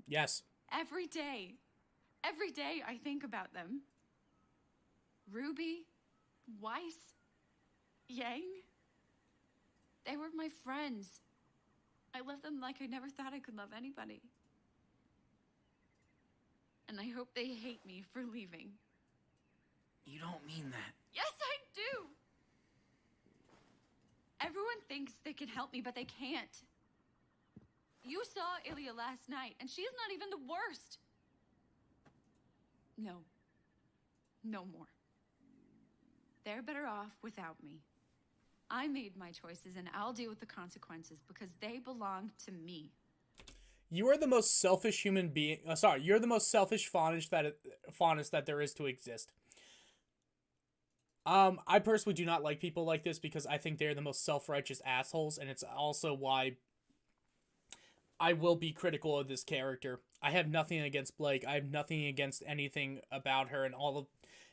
Yes. Every day I think about them. RWBY, Weiss, Yang. They were my friends. I love them like I never thought I could love anybody. And I hope they hate me for leaving. You don't mean that. Yes, I do! Everyone thinks they can help me, but they can't. You saw Ilya last night, and she's not even the worst. No. No more. They're better off without me. I made my choices, and I'll deal with the consequences because they belong to me. You are the most selfish human being. You're the most selfish faunus that there is to exist. I personally do not like people like this because I think they're the most self-righteous assholes, and it's also why I will be critical of this character. I have nothing against Blake. I have nothing against anything about her, and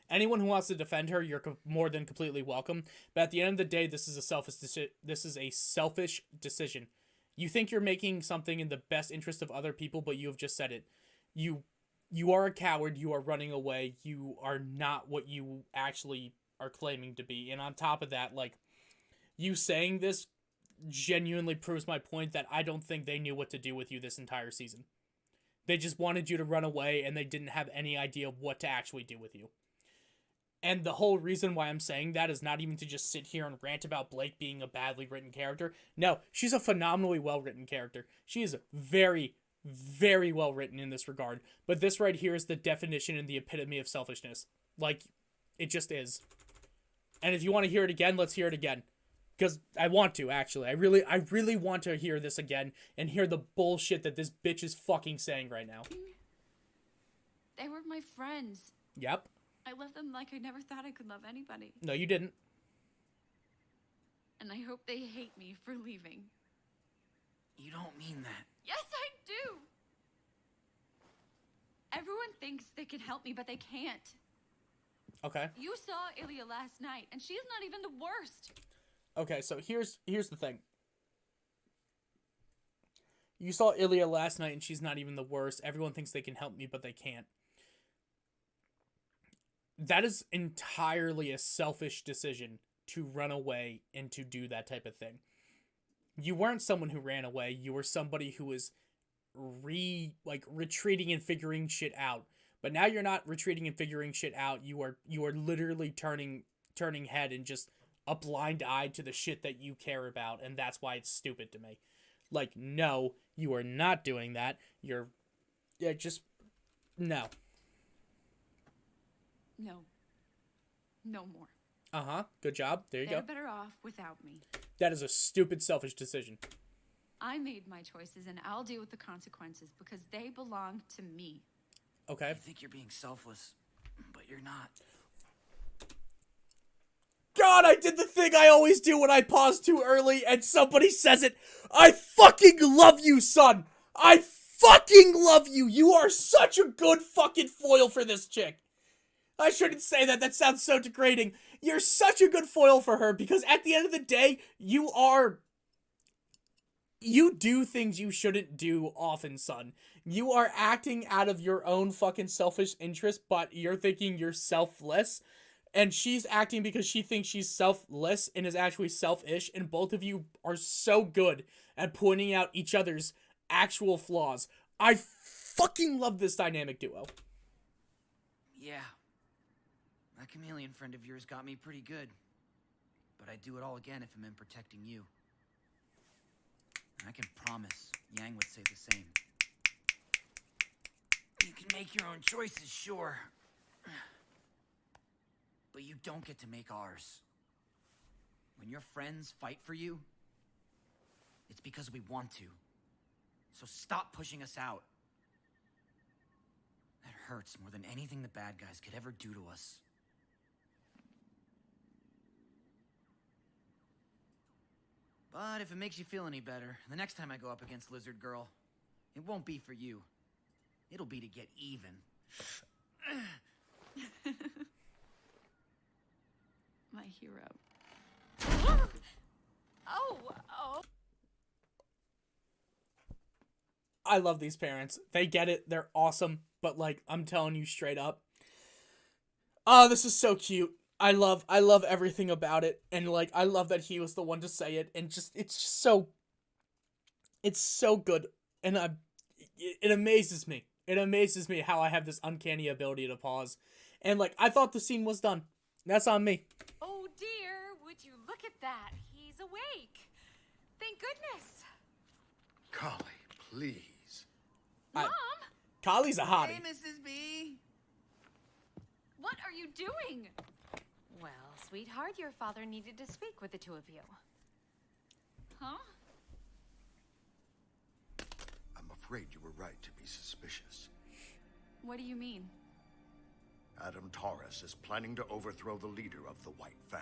anyone who wants to defend her, you're more than completely welcome. But at the end of the day, this is a selfish decision. You think you're making something in the best interest of other people, but you have just said it. You are a coward. You are running away. You are not what you actually are claiming to be. And on top of that, like, you saying this genuinely proves my point that I don't think they knew what to do with you this entire season. They just wanted you to run away, and they didn't have any idea of what to actually do with you. And the whole reason why I'm saying that is not even to just sit here and rant about Blake being a badly written character. No, she's a phenomenally well-written character. She is very, very well written in this regard. But this right here is the definition and the epitome of selfishness. Like, it just is. And if you want to hear it again, let's hear it again. Because I want to, actually. I really want to hear this again and hear the bullshit that this bitch is fucking saying right now. They were my friends. Yep. I loved them like I never thought I could love anybody. No, you didn't. And I hope they hate me for leaving. You don't mean that. Yes, I do! Everyone thinks they can help me, but they can't. Okay. You saw Ilya last night, and she's not even the worst. Okay, so here's the thing. You saw Ilya last night, and she's not even the worst. Everyone thinks they can help me, but they can't. That is entirely a selfish decision to run away and to do that type of thing. You weren't someone who ran away. You were somebody who was retreating and figuring shit out. But now you're not retreating and figuring shit out. You are literally turning head and just a blind eye to the shit that you care about, and that's why it's stupid to me. Like, no, you are not doing that. No. No. No more. Uh-huh. Good job. There you go. They're better off without me. That is a stupid, selfish decision. I made my choices, and I'll deal with the consequences because they belong to me. Okay. You think you're being selfless, but you're not. God, I did the thing I always do when I pause too early and somebody says it. I fucking love you, son. I fucking love you. You are such a good fucking foil for this chick. I shouldn't say that. That sounds so degrading. You're such a good foil for her because at the end of the day, you do things you shouldn't do often, son. You are acting out of your own fucking selfish interest, but you're thinking you're selfless. And she's acting because she thinks she's selfless and is actually selfish. And both of you are so good at pointing out each other's actual flaws. I fucking love this dynamic duo. Yeah. That chameleon friend of yours got me pretty good. But I'd do it all again if it meant protecting you. And I can promise Yang would say the same. You can make your own choices, sure. But you don't get to make ours. When your friends fight for you, it's because we want to. So stop pushing us out. That hurts more than anything the bad guys could ever do to us. But if it makes you feel any better, the next time I go up against Lizard Girl, it won't be for you. It'll be to get even. My hero. Oh. I love these parents. They get it. They're awesome. But, like, I'm telling you straight up. Oh, this is so cute. I love everything about it. And, like, I love that he was the one to say it. And just, it's so good. And it amazes me. It amazes me how I have this uncanny ability to pause. And, like, I thought the scene was done. That's on me. Oh dear, would you look at that? He's awake. Thank goodness. Collie, please. Mom? Collie's a hottie. Hey, Mrs. B. What are you doing? Well, sweetheart, your father needed to speak with the two of you. Huh? I'm afraid you were right to be suspicious. What do you mean? Adam Taurus is planning to overthrow the leader of the White Fang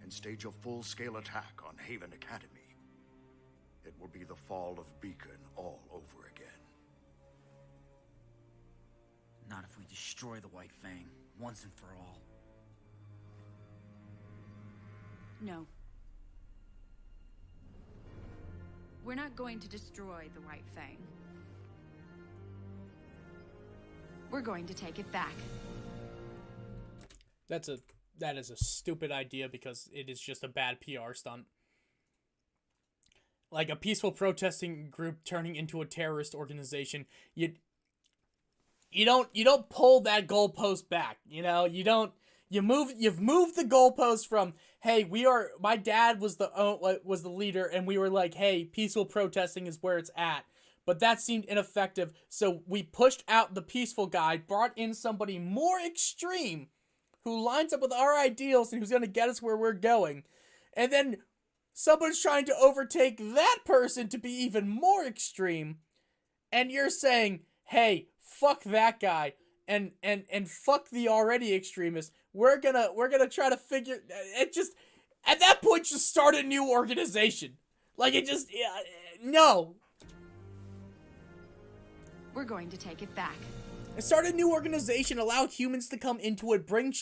and stage a full-scale attack on Haven Academy. It will be the fall of Beacon all over again. Not if we destroy the White Fang, once and for all. No. We're not going to destroy the White Fang. We're going to take it back. That is a stupid idea because it is just a bad PR stunt. Like a peaceful protesting group turning into a terrorist organization. You don't pull that goalpost back. You've moved the goalpost from, hey, my dad was the leader and we were like, hey, peaceful protesting is where it's at. But that seemed ineffective, so we pushed out the peaceful guy, brought in somebody more extreme who lines up with our ideals and who's going to get us where we're going. And then someone's trying to overtake that person to be even more extreme. And you're saying, hey, fuck that guy and fuck the already extremist. We're gonna try to figure it. Just at that point, just start a new organization. Like it just no. We're going to take it back. Start a new organization, allow humans to come into it, bring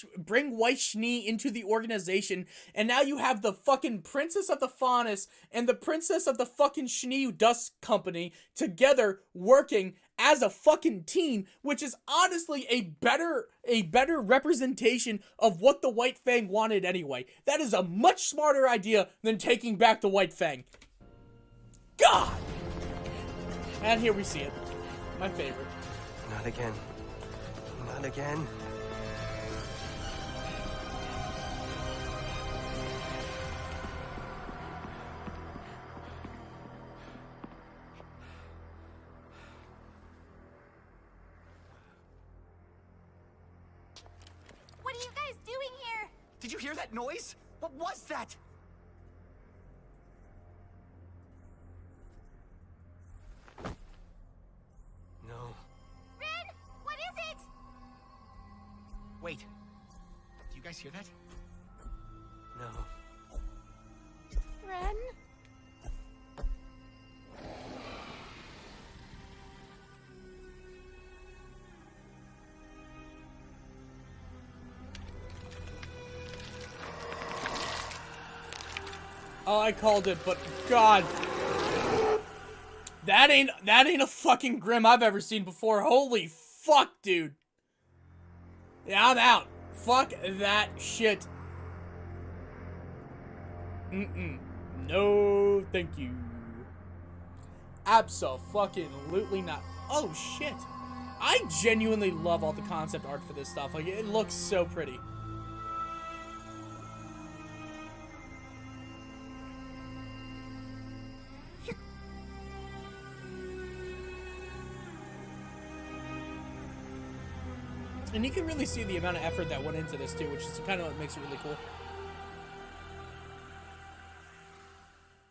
White Schnee into the organization, and now you have the fucking Princess of the Faunus and the Princess of the fucking Schnee Dust Company together working as a fucking team, which is honestly a better representation of what the White Fang wanted anyway. That is a much smarter idea than taking back the White Fang. God! And here we see it. My favorite. Not again. Not again. What are you guys doing here? Did you hear that noise? What was that? No. Ren, what is it? Wait. Do you guys hear that? No. Ren? Oh, I called it, but God. That ain't a fucking Grim I've ever seen before. Holy fuck, dude. Yeah, I'm out. Fuck that shit. No, thank you. Abso-fucking-lutely not. Oh, shit. I genuinely love all the concept art for this stuff. Like, it looks so pretty. And you can really see the amount of effort that went into this too, which is kind of what makes it really cool.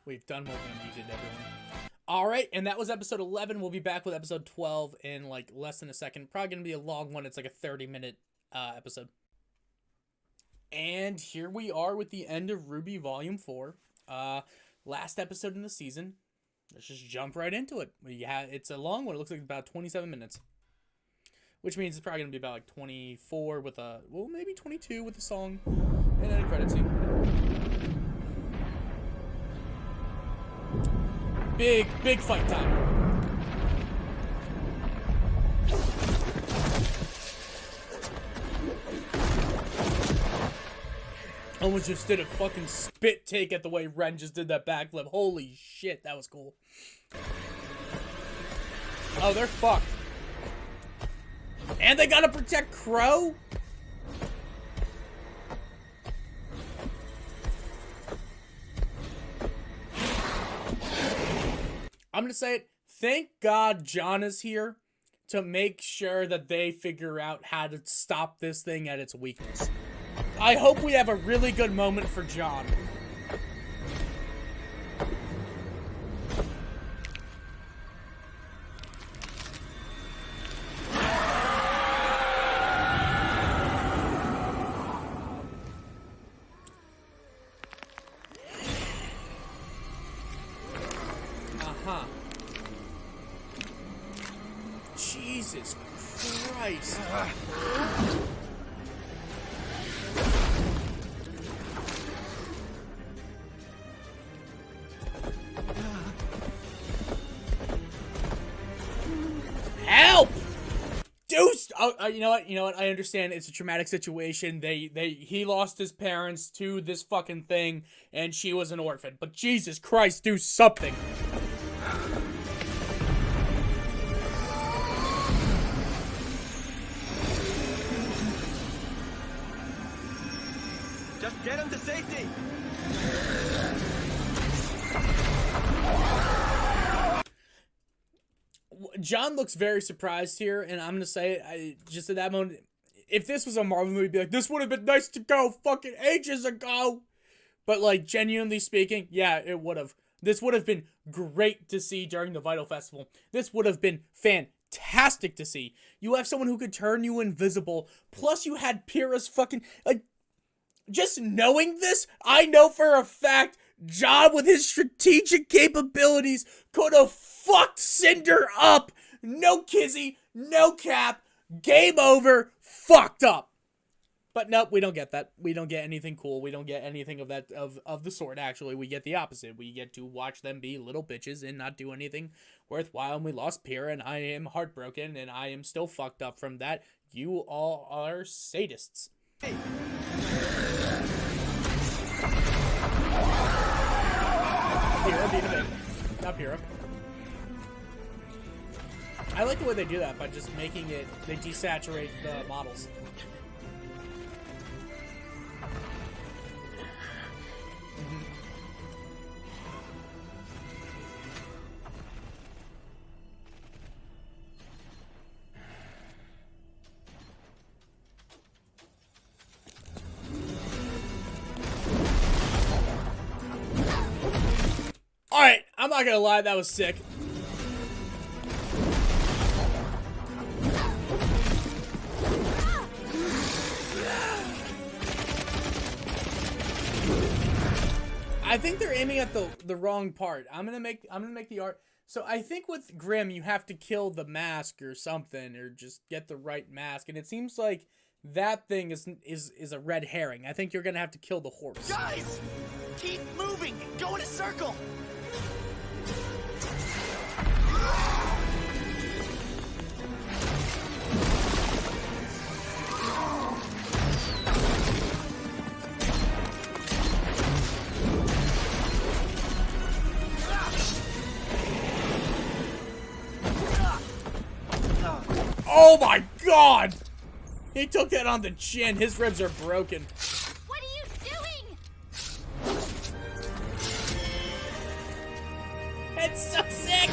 We've done more than we did, everyone. Alright, and that was episode 11. We'll be back with episode 12 in like less than a second. Probably going to be a long one. It's like a 30-minute episode. And here we are with the end of RWBY Volume 4. Last episode in the season. Let's just jump right into it. It's a long one. It looks like about 27 minutes. Which means it's probably going to be about like 24 with a... Well, maybe 22 with a song. And then a credit scene. Big fight time. Almost just did a fucking spit take at the way Ren just did that backflip. Holy shit, that was cool. Oh, they're fucked. And they gotta protect Crow? I'm gonna say it. Thank God John is here to make sure that they figure out how to stop this thing at its weakness. I hope we have a really good moment for John. Jesus Christ. Deuce. Oh, you know what? I understand it's a traumatic situation. He lost his parents to this fucking thing, and she was an orphan. But Jesus Christ, do something. Just get him to safety. John looks very surprised here, and I'm gonna say, just at that moment, if this was a Marvel movie, I'd be like, this would have been nice to go fucking ages ago. But like, genuinely speaking, yeah, it would have. This would have been great to see during the Vital Festival. This would have been fantastic to see. You have someone who could turn you invisible, plus you had Pyrrha's fucking, like, just knowing this, I know for a fact John, with his strategic capabilities, could have fucked Cinder up. No Kizzy, no Cap, game over, fucked up. But nope, we don't get that. We don't get anything cool. We don't get anything of that of the sort, actually. We get the opposite. We get to watch them be little bitches and not do anything worthwhile. And we lost Pyrrha, and I am heartbroken, and I am still fucked up from that. You all are sadists. Hey. Pyrrha, beat him in. Not Pyrrha. I like the way they do that by just making it, they desaturate the models. Alright, I'm not gonna lie, that was sick. I think they're aiming at the wrong part. I'm gonna make the art. So I think with Grimm you have to kill the mask or something, or just get the right mask, and it seems like that thing is a red herring. I think you're gonna have to kill the horse. Guys, keep moving. Go in a circle. Oh my god! He took that on the chin. His ribs are broken. What are you doing? It's so sick!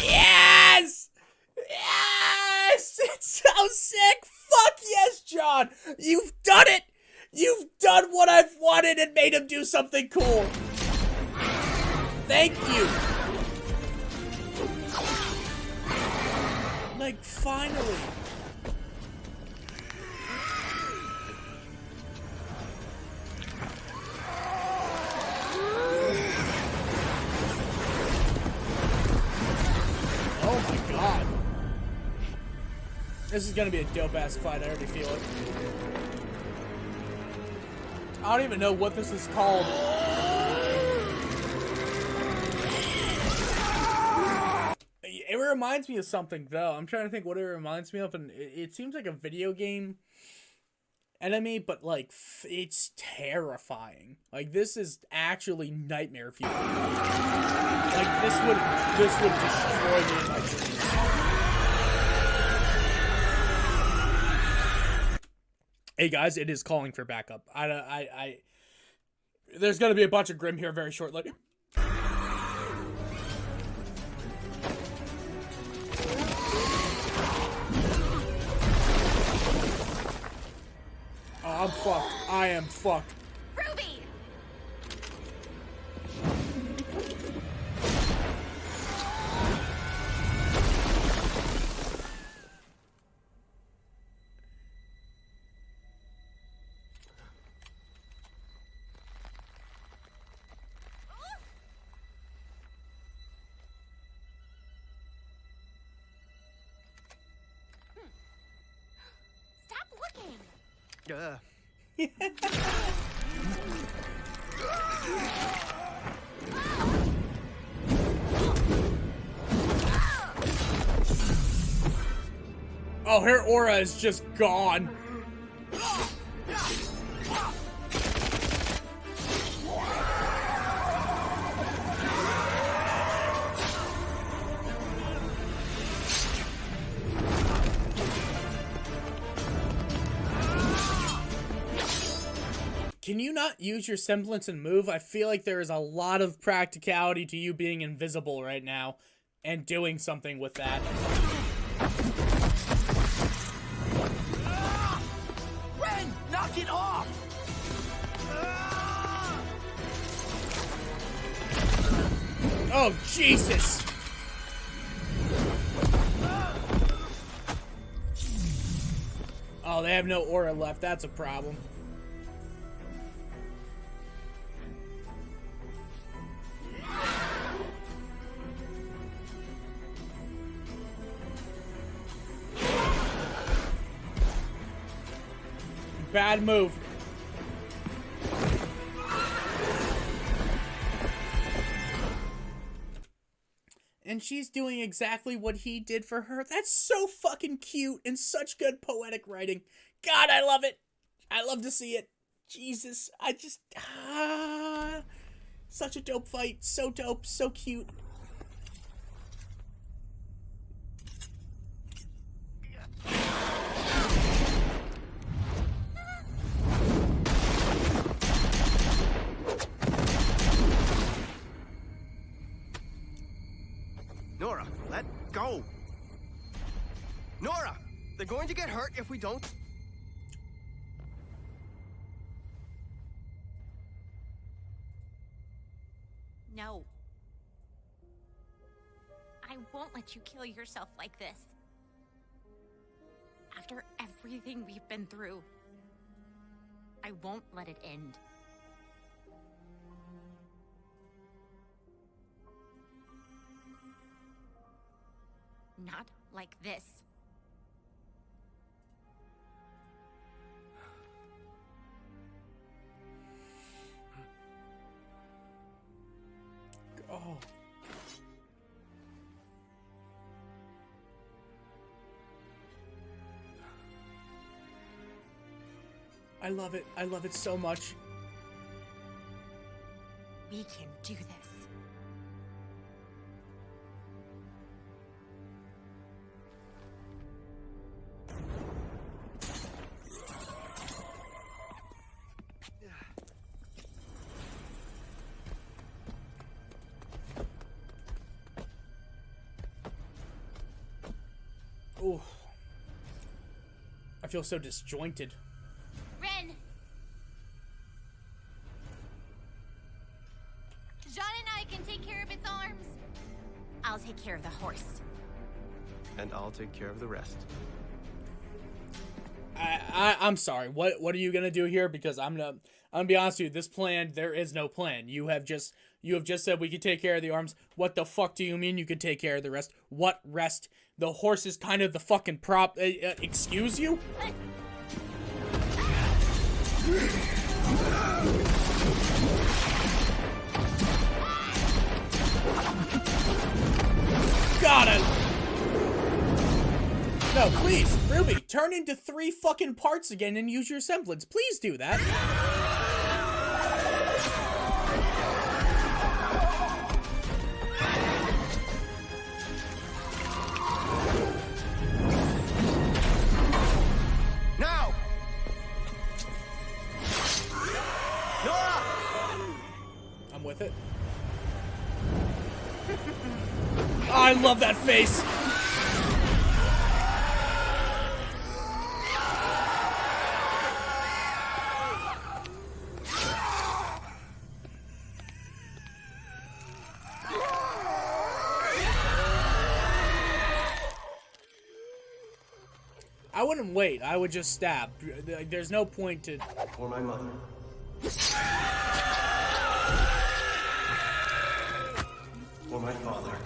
Yes! Yes! It's so sick! Fuck yes, John! You've done it! You've done what I've wanted and made him do something cool! Thank you! Like, finally! Oh my god. This is gonna be a dope-ass fight, I already feel it. I don't even know what this is called. It reminds me of something, though. I'm trying to think what it reminds me of, and it seems like a video game enemy, but, like, it's terrifying. Like, this is actually nightmare fuel. Like, this would destroy me in my dreams. Hey, guys, it is calling for backup. There's gonna be a bunch of Grimm here very shortly. Oh, I'm fucked. I am fucked. Ruby! Stop looking! Oh, her aura is just gone. Can you not use your semblance and move? I feel like there is a lot of practicality to you being invisible right now and doing something with that. Ren, knock it off! Oh, Jesus! Oh, they have no aura left. That's a problem. Bad move. And she's doing exactly what he did for her. That's so fucking cute and such good poetic writing. God, I love it. I love to see it. Jesus, I just... such a dope fight. So dope, so cute. Nora, let go! Nora! They're going to get hurt if we don't... No. I won't let you kill yourself like this. After everything we've been through, I won't let it end. Not like this. Oh. I love it. I love it so much. We can do this. Ooh. I feel so disjointed. Ren! Jean and I can take care of its arms. I'll take care of the horse. And I'll take care of the rest. I'm sorry. What are you gonna do here? Because I'm gonna be honest with you. This plan, there is no plan. You have just said we could take care of the arms. What the fuck do you mean you could take care of the rest? What rest? The horse is kind of the fucking prop. Excuse you? Got it. No, please, Ruby, turn into 3 fucking parts again and use your semblance. Please do that. Now! Nora! I'm with it. Oh, I love that face. I wouldn't wait. I would just stab. There's no point to... For my mother. For my father.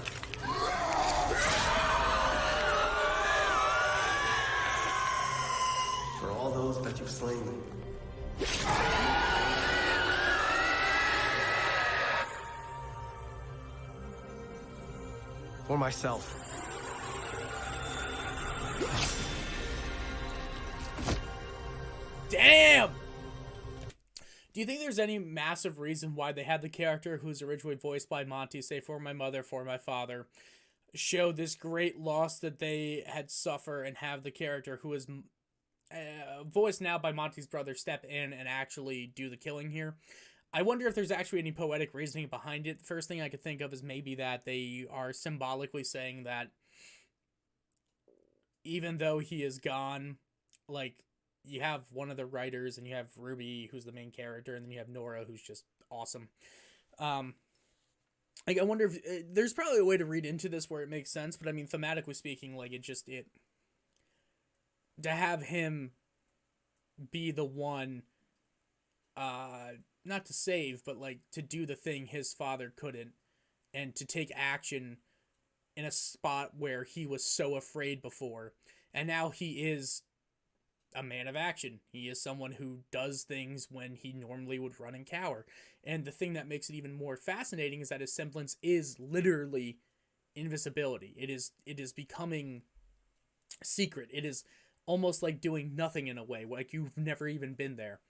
For all those that you've slain. For myself. Damn! Do you think there's any massive reason why they had the character who's originally voiced by Monty say, for my mother, for my father, show this great loss that they had suffer, and have the character who is voiced now by Monty's brother step in and actually do the killing here? I wonder if there's actually any poetic reasoning behind it. The first thing I could think of is maybe that they are symbolically saying that even though he is gone, like, you have one of the writers, and you have RWBY, who's the main character, and then you have Nora, who's just awesome. Like, I wonder if there's probably a way to read into this where it makes sense, but I mean, thematically speaking, like, to have him be the one, not to save, but like to do the thing his father couldn't, and to take action in a spot where he was so afraid before, and now he is a man of action. He is someone who does things when he normally would run and cower. And the thing that makes it even more fascinating is that his semblance is literally invisibility. It is becoming secret. It is almost like doing nothing in a way, like you've never even been there.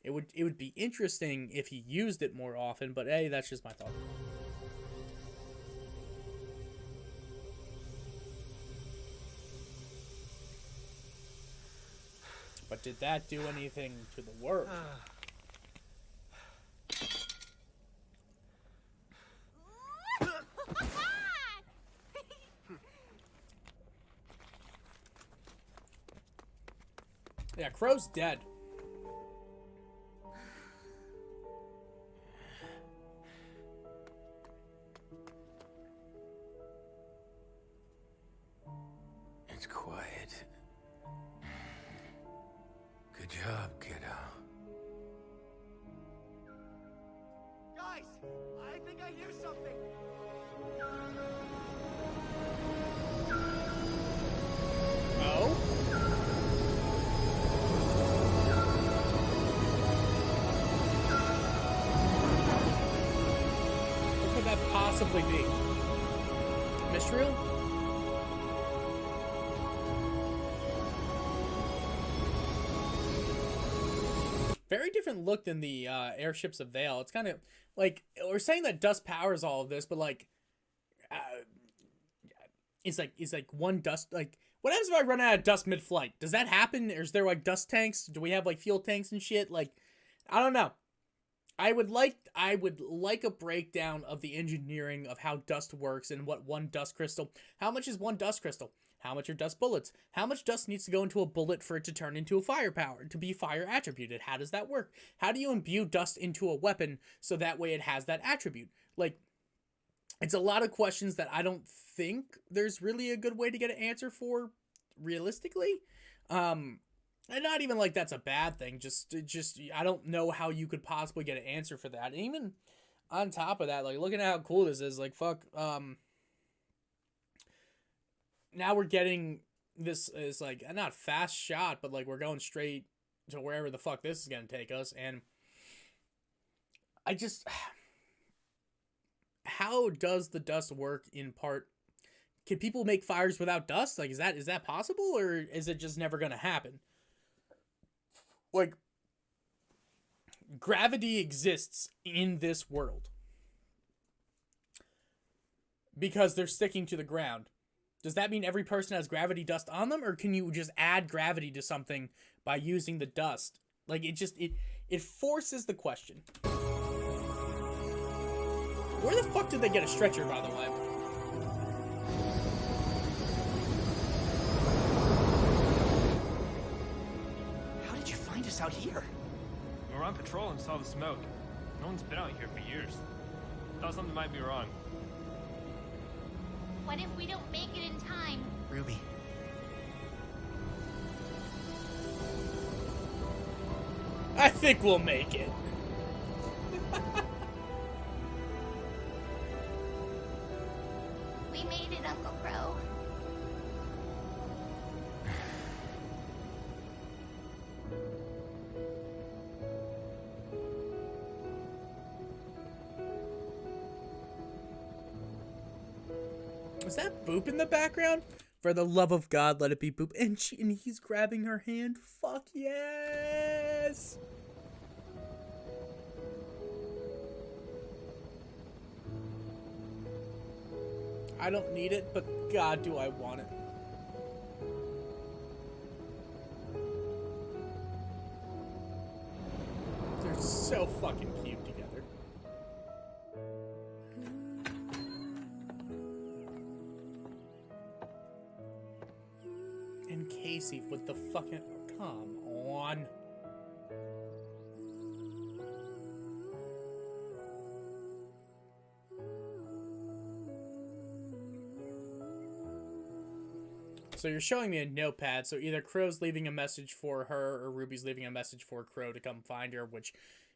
It would be interesting if he used it more often, but hey, that's just my thought. But did that do anything to the world? Yeah, Crow's dead. It's quiet. Good job, kiddo. Guys, I think I hear something. Oh? What could that possibly be? Mystery? Very different look than the airships of Vale. It's kind of like, we're saying that dust powers all of this, but like, it's like one dust, like, what happens if I run out of dust mid-flight? Does that happen? Or is there like dust tanks? Do we have like fuel tanks and shit? Like, I don't know. I would like a breakdown of the engineering of how dust works and what one dust crystal, how much is one dust crystal? How much are dust bullets? How much dust needs to go into a bullet for it to turn into a firepower, to be fire attributed? How does that work? How do you imbue dust into a weapon so that way it has that attribute? Like, it's a lot of questions that I don't think there's really a good way to get an answer for realistically. And not even like that's a bad thing. Just I don't know how you could possibly get an answer for that. And even on top of that, like, looking at how cool this is, like, fuck, now we're getting this is like not fast shot, but like we're going straight to wherever the fuck this is gonna take us. And I just, how does the dust work in part? Can people make fires without dust? Like, is that possible, or is it just never gonna happen? Like, gravity exists in this world because they're sticking to the ground. Does that mean every person has gravity dust on them, or can you just add gravity to something by using the dust? Like, it forces the question. Where the fuck did they get a stretcher, by the way? How did you find us out here? We were on patrol and saw the smoke. No one's been out here for years. Thought something might be wrong. What if we don't make it in time? RWBY. I think we'll make it. We made it, Uncle Crow. Is that Boop in the background? For the love of God, let it be Boop. And he's grabbing her hand. Fuck yes! I don't need it, but God, do I want it. They're so fucking cute together. And Casey with the fucking... Come on. So you're showing me a notepad, so either Crow's leaving a message for her or Ruby's leaving a message for Crow to come find her, which,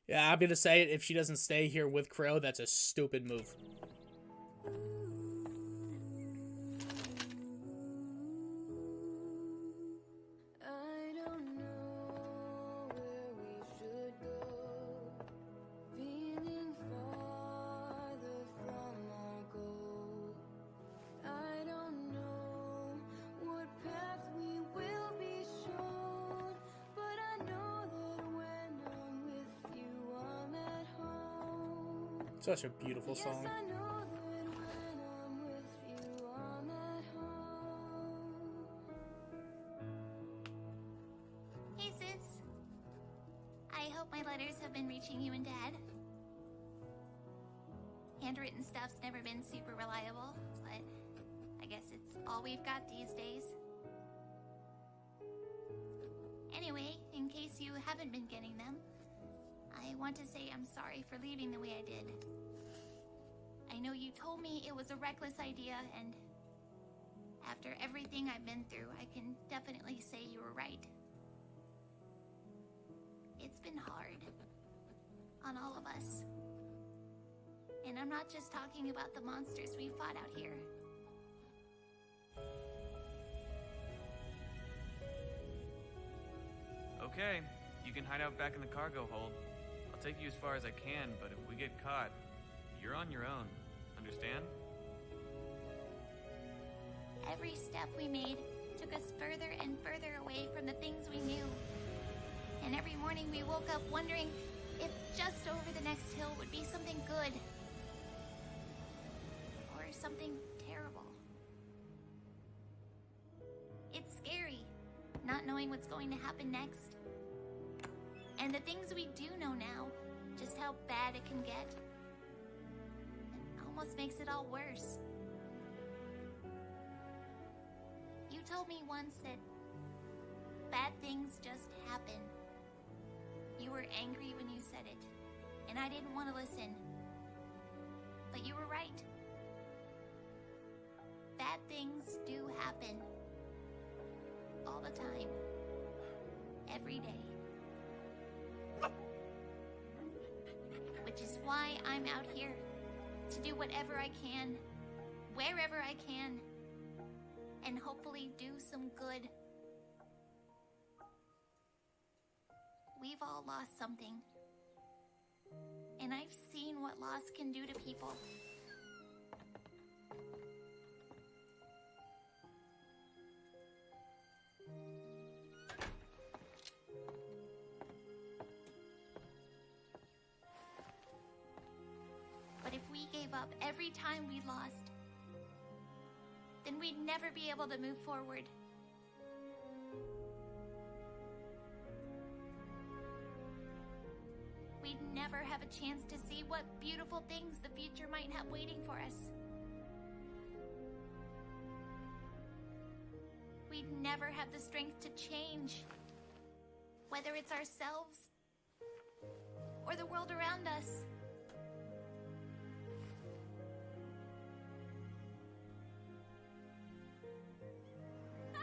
yeah, I'm gonna say it, if she doesn't stay here with Crow, that's a stupid move. Such a beautiful song. Hey, sis. I hope my letters have been reaching you and Dad. Handwritten stuff's never been super reliable, but I guess it's all we've got these days. Anyway, in case you haven't been getting them, I want to say I'm sorry for leaving the way I did. I know you told me it was a reckless idea, and after everything I've been through, I can definitely say you were right. It's been hard on all of us. And I'm not just talking about the monsters we fought out here. Okay, you can hide out back in the cargo hold. I'll take you as far as I can, but if we get caught, you're on your own. Understand? Every step we made took us further and further away from the things we knew. And every morning we woke up wondering if just over the next hill would be something good. Or something terrible. It's scary, not knowing what's going to happen next. And the things we do know now, just how bad it can get. It almost makes it all worse. You told me once that bad things just happen. You were angry when you said it, and I didn't want to listen. But you were right. Bad things do happen. All the time. Every day. Which is why I'm out here, to do whatever I can, wherever I can, and hopefully do some good. We've all lost something, and I've seen what loss can do to people. But if we gave up every time we lost, then we'd never be able to move forward. We'd never have a chance to see what beautiful things the future might have waiting for us. We'd never have the strength to change, whether it's ourselves or the world around us.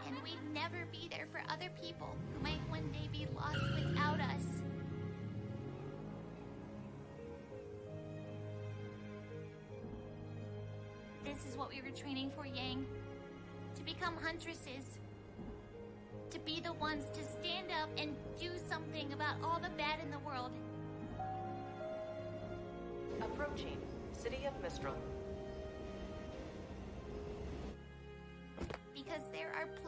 And we'd never be there for other people who might one day be lost without us. This is what we were training for, Yang. To become huntresses. To be the ones to stand up and do something about all the bad in the world. Approaching City of Mistral. Because there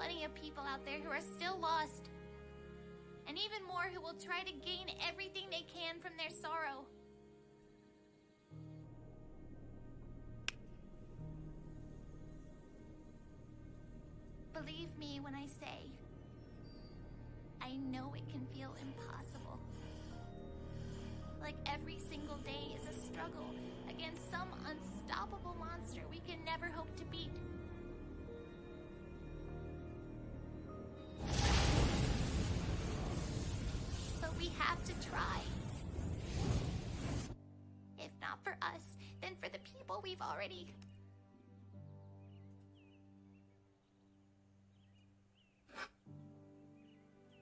plenty of people out there who are still lost. And even more who will try to gain everything they can from their sorrow. Believe me when I say, I know it can feel impossible. Like every single day is a struggle against some unstoppable monster we can never hope to beat. But we have to try. If not for us, then for the people we've already...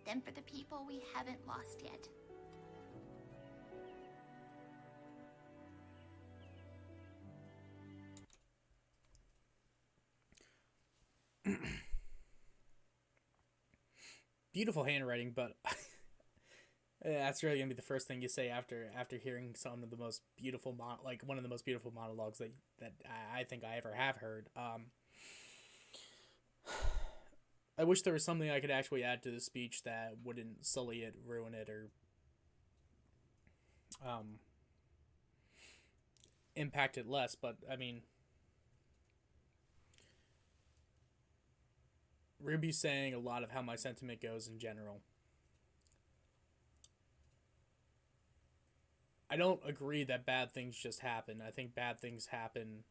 Then for the people we haven't lost yet. Beautiful handwriting, but that's really gonna be the first thing you say after hearing some of the most beautiful one of the most beautiful monologues that I think I ever have heard. I wish there was something I could actually add to the speech that wouldn't sully it, ruin it, or impact it less. But I mean, RWBY's saying a lot of how my sentiment goes in general. I don't agree that bad things just happen. I think bad things happen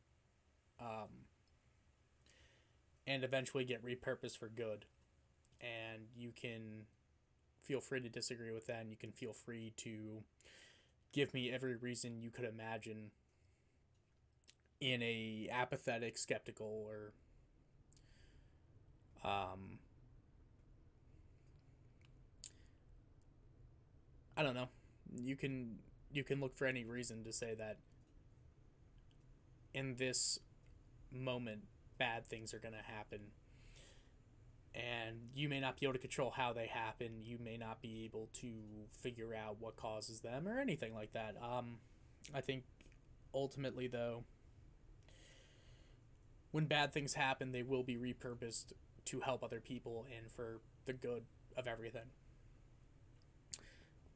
and eventually get repurposed for good. And you can feel free to disagree with that, and you can feel free to give me every reason you could imagine in a apathetic, skeptical, or I don't know. You can look for any reason to say that in this moment bad things are going to happen, and you may not be able to control how they happen. You may not be able to figure out what causes them or anything like that. I think ultimately, though, when bad things happen, they will be repurposed to help other people and for the good of everything.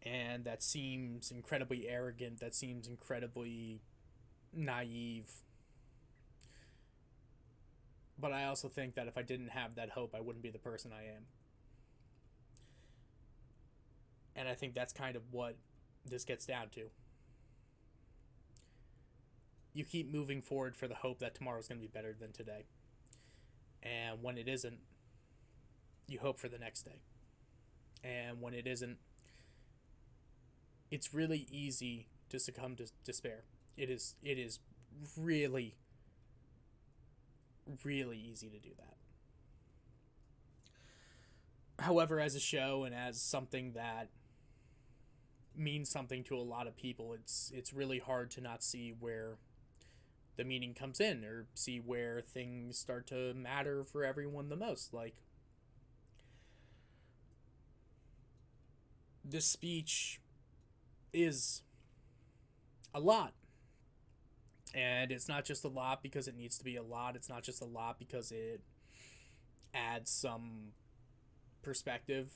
And that seems incredibly arrogant. That seems incredibly naive. But I also think that if I didn't have that hope, I wouldn't be the person I am. And I think that's kind of what this gets down to. You keep moving forward for the hope that tomorrow's going to be better than today. And when it isn't, you hope for the next day. And when it isn't, it's really easy to succumb to despair. It is really, really easy to do that. However, as a show and as something that means something to a lot of people, it's really hard to not see where the meaning comes in, or see where things start to matter for everyone the most. Like, this speech is a lot. And it's not just a lot because it needs to be a lot. It's not just a lot because it adds some perspective.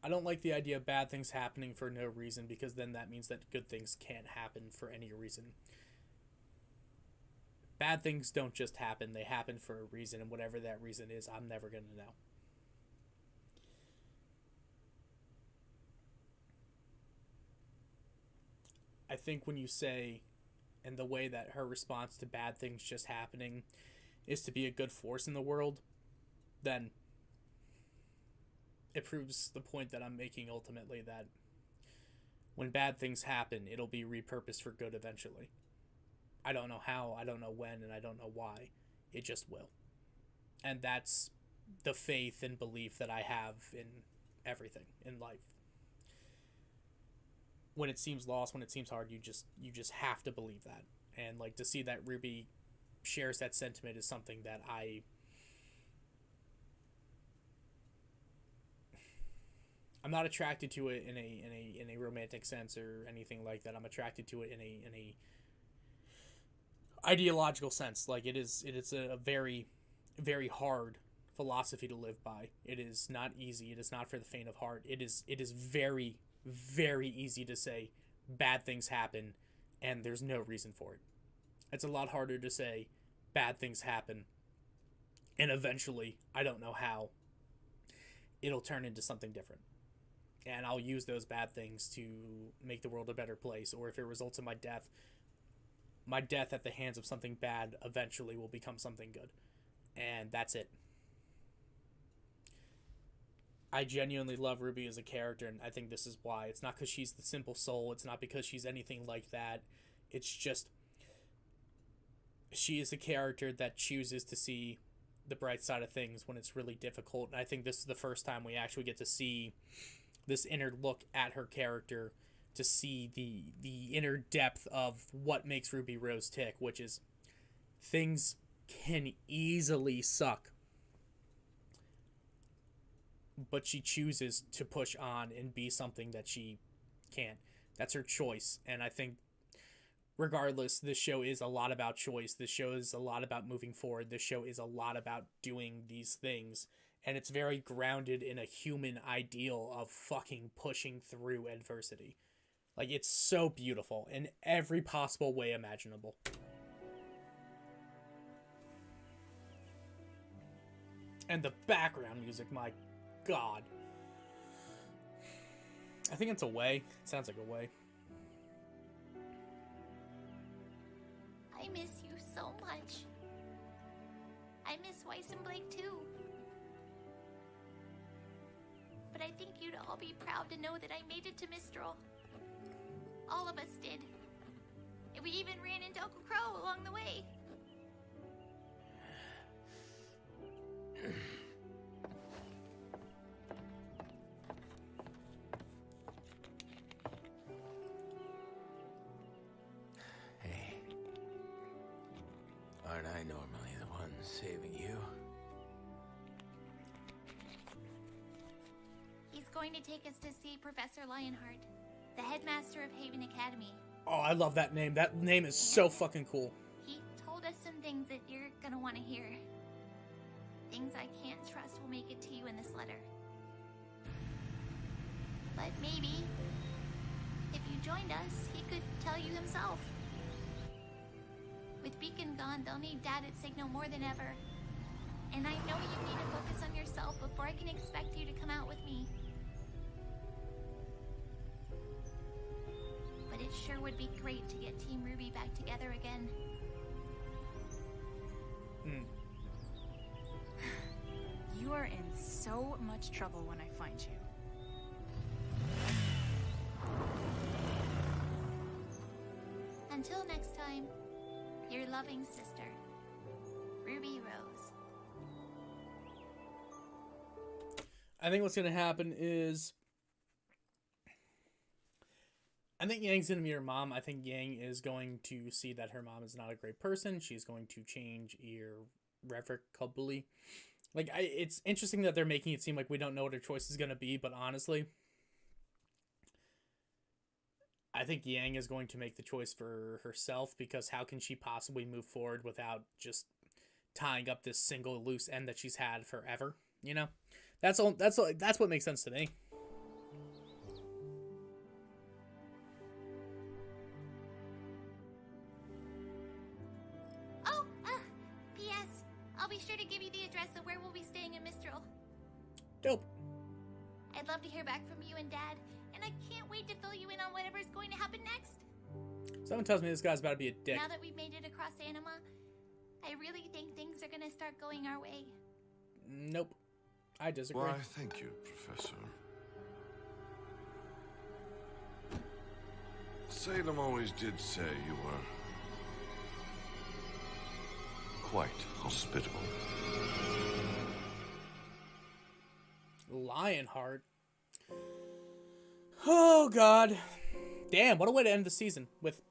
I don't like the idea of bad things happening for no reason, because then that means that good things can't happen for any reason. Bad things don't just happen. They happen for a reason, and whatever that reason is, I'm never going to know. I think when you say, and the way that her response to bad things just happening is to be a good force in the world, then it proves the point that I'm making ultimately, that when bad things happen, it'll be repurposed for good eventually. I don't know how, I don't know when, and I don't know why. It just will. And that's the faith and belief that I have in everything in life. When it seems lost, when it seems hard, you just have to believe that. And like, to see that RWBY shares that sentiment is something that I'm not attracted to it in a romantic sense or anything like that. I'm attracted to it in ideological sense. Like, it is a very, very hard philosophy to live by. It is not easy. It is not for the faint of heart. It is very, very easy to say bad things happen and there's no reason for it. It's a lot harder to say bad things happen and eventually, I don't know how, it'll turn into something different. And I'll use those bad things to make the world a better place. Or if it results in my death at the hands of something bad eventually will become something good. And that's it. I genuinely love RWBY as a character, and I think this is why. It's not because she's the simple soul. It's not because she's anything like that. It's just she is a character that chooses to see the bright side of things when it's really difficult. And I think this is the first time we actually get to see this inner look at her character, to see the inner depth of what makes Ruby Rose tick, which is things can easily suck, but she chooses to push on and be something that she can't. That's her choice. And I think regardless, this show is a lot about choice. This show is a lot about moving forward. This show is a lot about doing these things. And it's very grounded in a human ideal of fucking pushing through adversity. Like, it's so beautiful in every possible way imaginable. And the background music, my God. I think it's a way. It sounds like a way. I miss you so much. I miss Weiss and Blake too. But I think you'd all be proud to know that I made it to Mistral. All of us did. And we even ran into Uncle Crow along the way. Hey. Aren't I normally the one saving you? He's going to take us to see Professor Lionheart, the headmaster of Haven Academy. Oh, I love that name. That name is so fucking cool. He told us some things that you're gonna want to hear. Things I can't trust will make it to you in this letter. But maybe, if you joined us, he could tell you himself. With Beacon gone, they'll need Dad at Signal more than ever. And I know you need to focus on yourself before I can expect you to come out with me. But it sure would be great to get Team RWBY back together again. You are in so much trouble when I find you. Until next time, your loving sister, Ruby Rose. I think what's going to happen is, I think Yang's going to be her mom. I think Yang is going to see that her mom is not a great person. She's going to change irrevocably. Like, it's interesting that they're making it seem like we don't know what her choice is going to be, but honestly, I think Yang is going to make the choice for herself, because how can she possibly move forward without just tying up this single loose end that she's had forever, you know? That's what makes sense to me. P.S. I'll be sure to give you the address of where we'll be staying in Mistral. Dope. I'd love to hear back from you and Dad, and I can't wait to fill you in on whatever's going to happen next. Someone tells me this guy's about to be a dick. Now that we've made it across Anima, I really think things are gonna start going our way. Nope. I disagree. Why, thank you, Professor. Salem always did say you were quite hospitable. Lionheart. Oh, God. Damn, what a way to end the season. With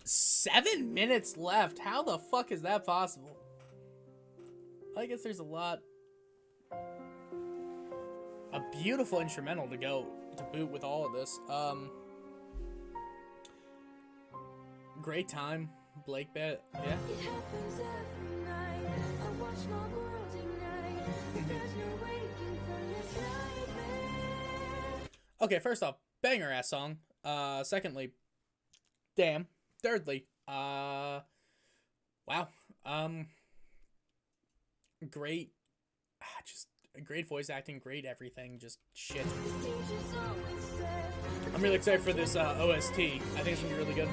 7 minutes left. How the fuck is that possible? I guess there's a lot. A beautiful instrumental to go to boot with all of this. Great time Blake bet, yeah. Okay, first off, banger ass song. Secondly, damn. Thirdly, wow. Great, just great voice acting, great everything, just shit. I'm really excited for this OST. I think it's gonna be really good.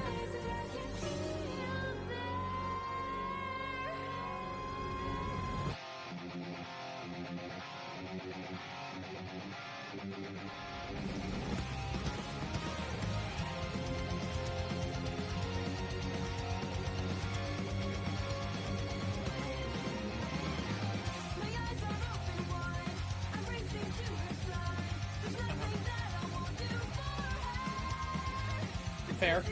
Fair.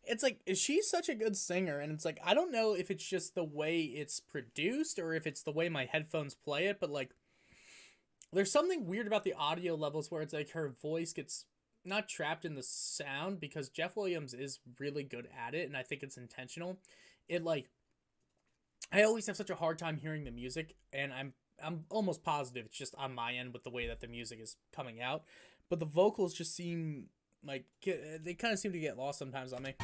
It's like, she's such a good singer, and it's like, I don't know if it's just the way it's produced or if it's the way my headphones play it, but like, there's something weird about the audio levels where it's like her voice gets not trapped in the sound, because Jeff Williams is really good at it, and I think it's intentional. It like, I always have such a hard time hearing the music, and I'm almost positive it's just on my end with the way that the music is coming out. But the vocals just seem like, they kind of seem to get lost sometimes on me.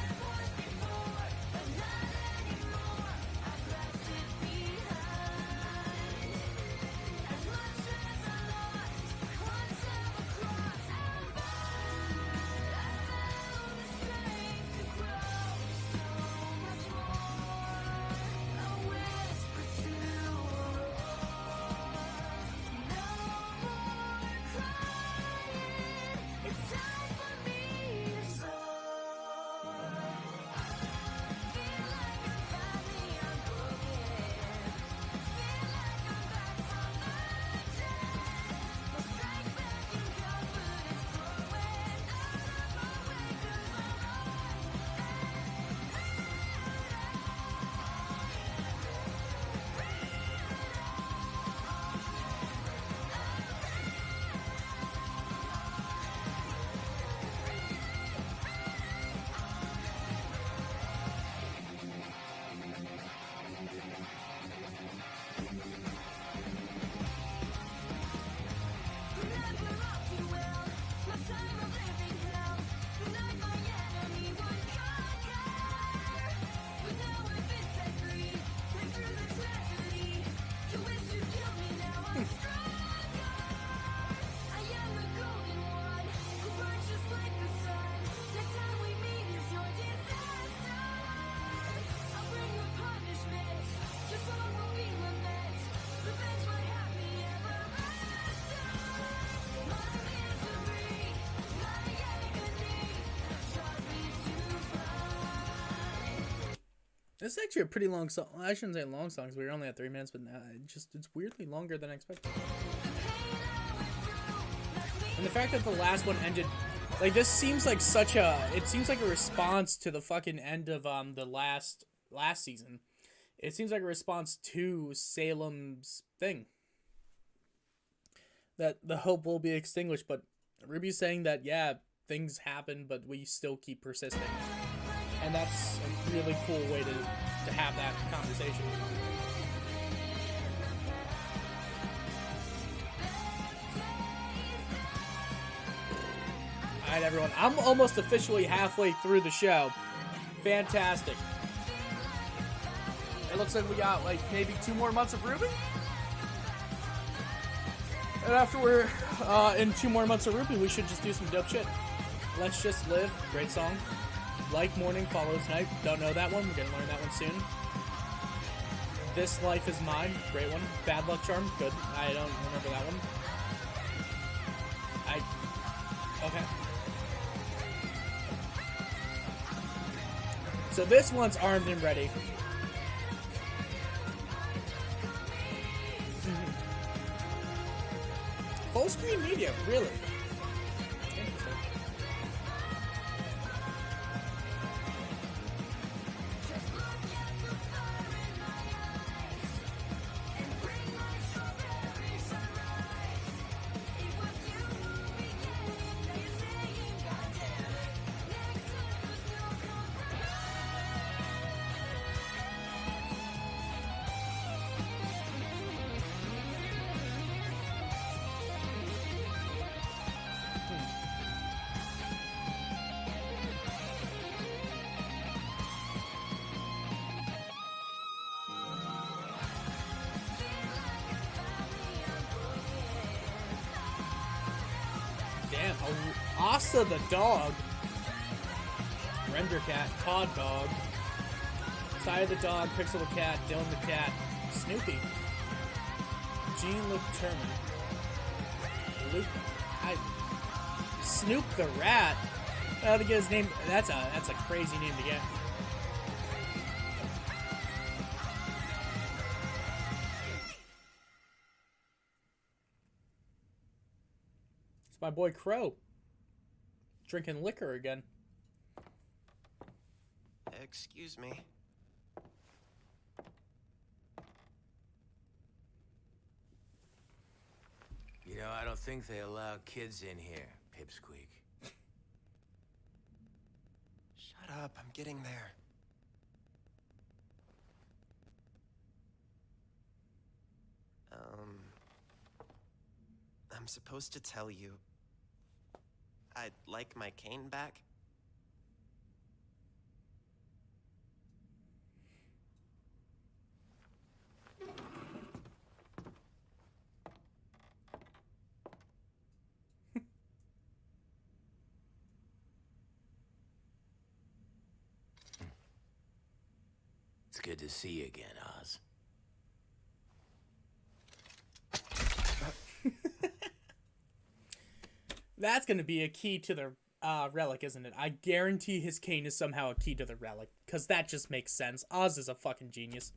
This is actually a pretty long song. I shouldn't say long songs. We were only at 3 minutes, but it's weirdly longer than I expected. And the fact that the last one ended, like, this seems like such a, it seems like a response to the fucking end of the last season. It seems like a response to Salem's thing. That the hope will be extinguished, but RWBY's saying that, yeah, things happen, but we still keep persisting. And that's a really cool way to have that conversation. Alright, everyone. I'm almost officially halfway through the show. Fantastic. It looks like we got, like, maybe 2 more months of RWBY. And after we're in 2 more months of RWBY, we should just do some dope shit. Let's Just Live. Great song. Like Morning Follows Night. Don't know that one. We're going to learn that one soon. This Life Is Mine. Great one. Bad Luck Charm. Good. I don't remember that one. Okay. So this one's Armed and Ready. Full screen media, really. Interesting. Asa the dog. Render cat. Todd dog. Saya the dog. Pixel the cat. Dylan the cat. Snoopy. Jean Luterman. Luke. Snoop the rat. To get his name. That's a crazy name to get. It's my boy Crow. Drinking liquor again. Excuse me. You know, I don't think they allow kids in here, Pipsqueak. Shut up, I'm getting there. I'm supposed to tell you I'd like my cane back. It's good to see you again, Oz. That's going to be a key to the relic, isn't it? I guarantee his cane is somehow a key to the relic, because that just makes sense. Oz is a fucking genius.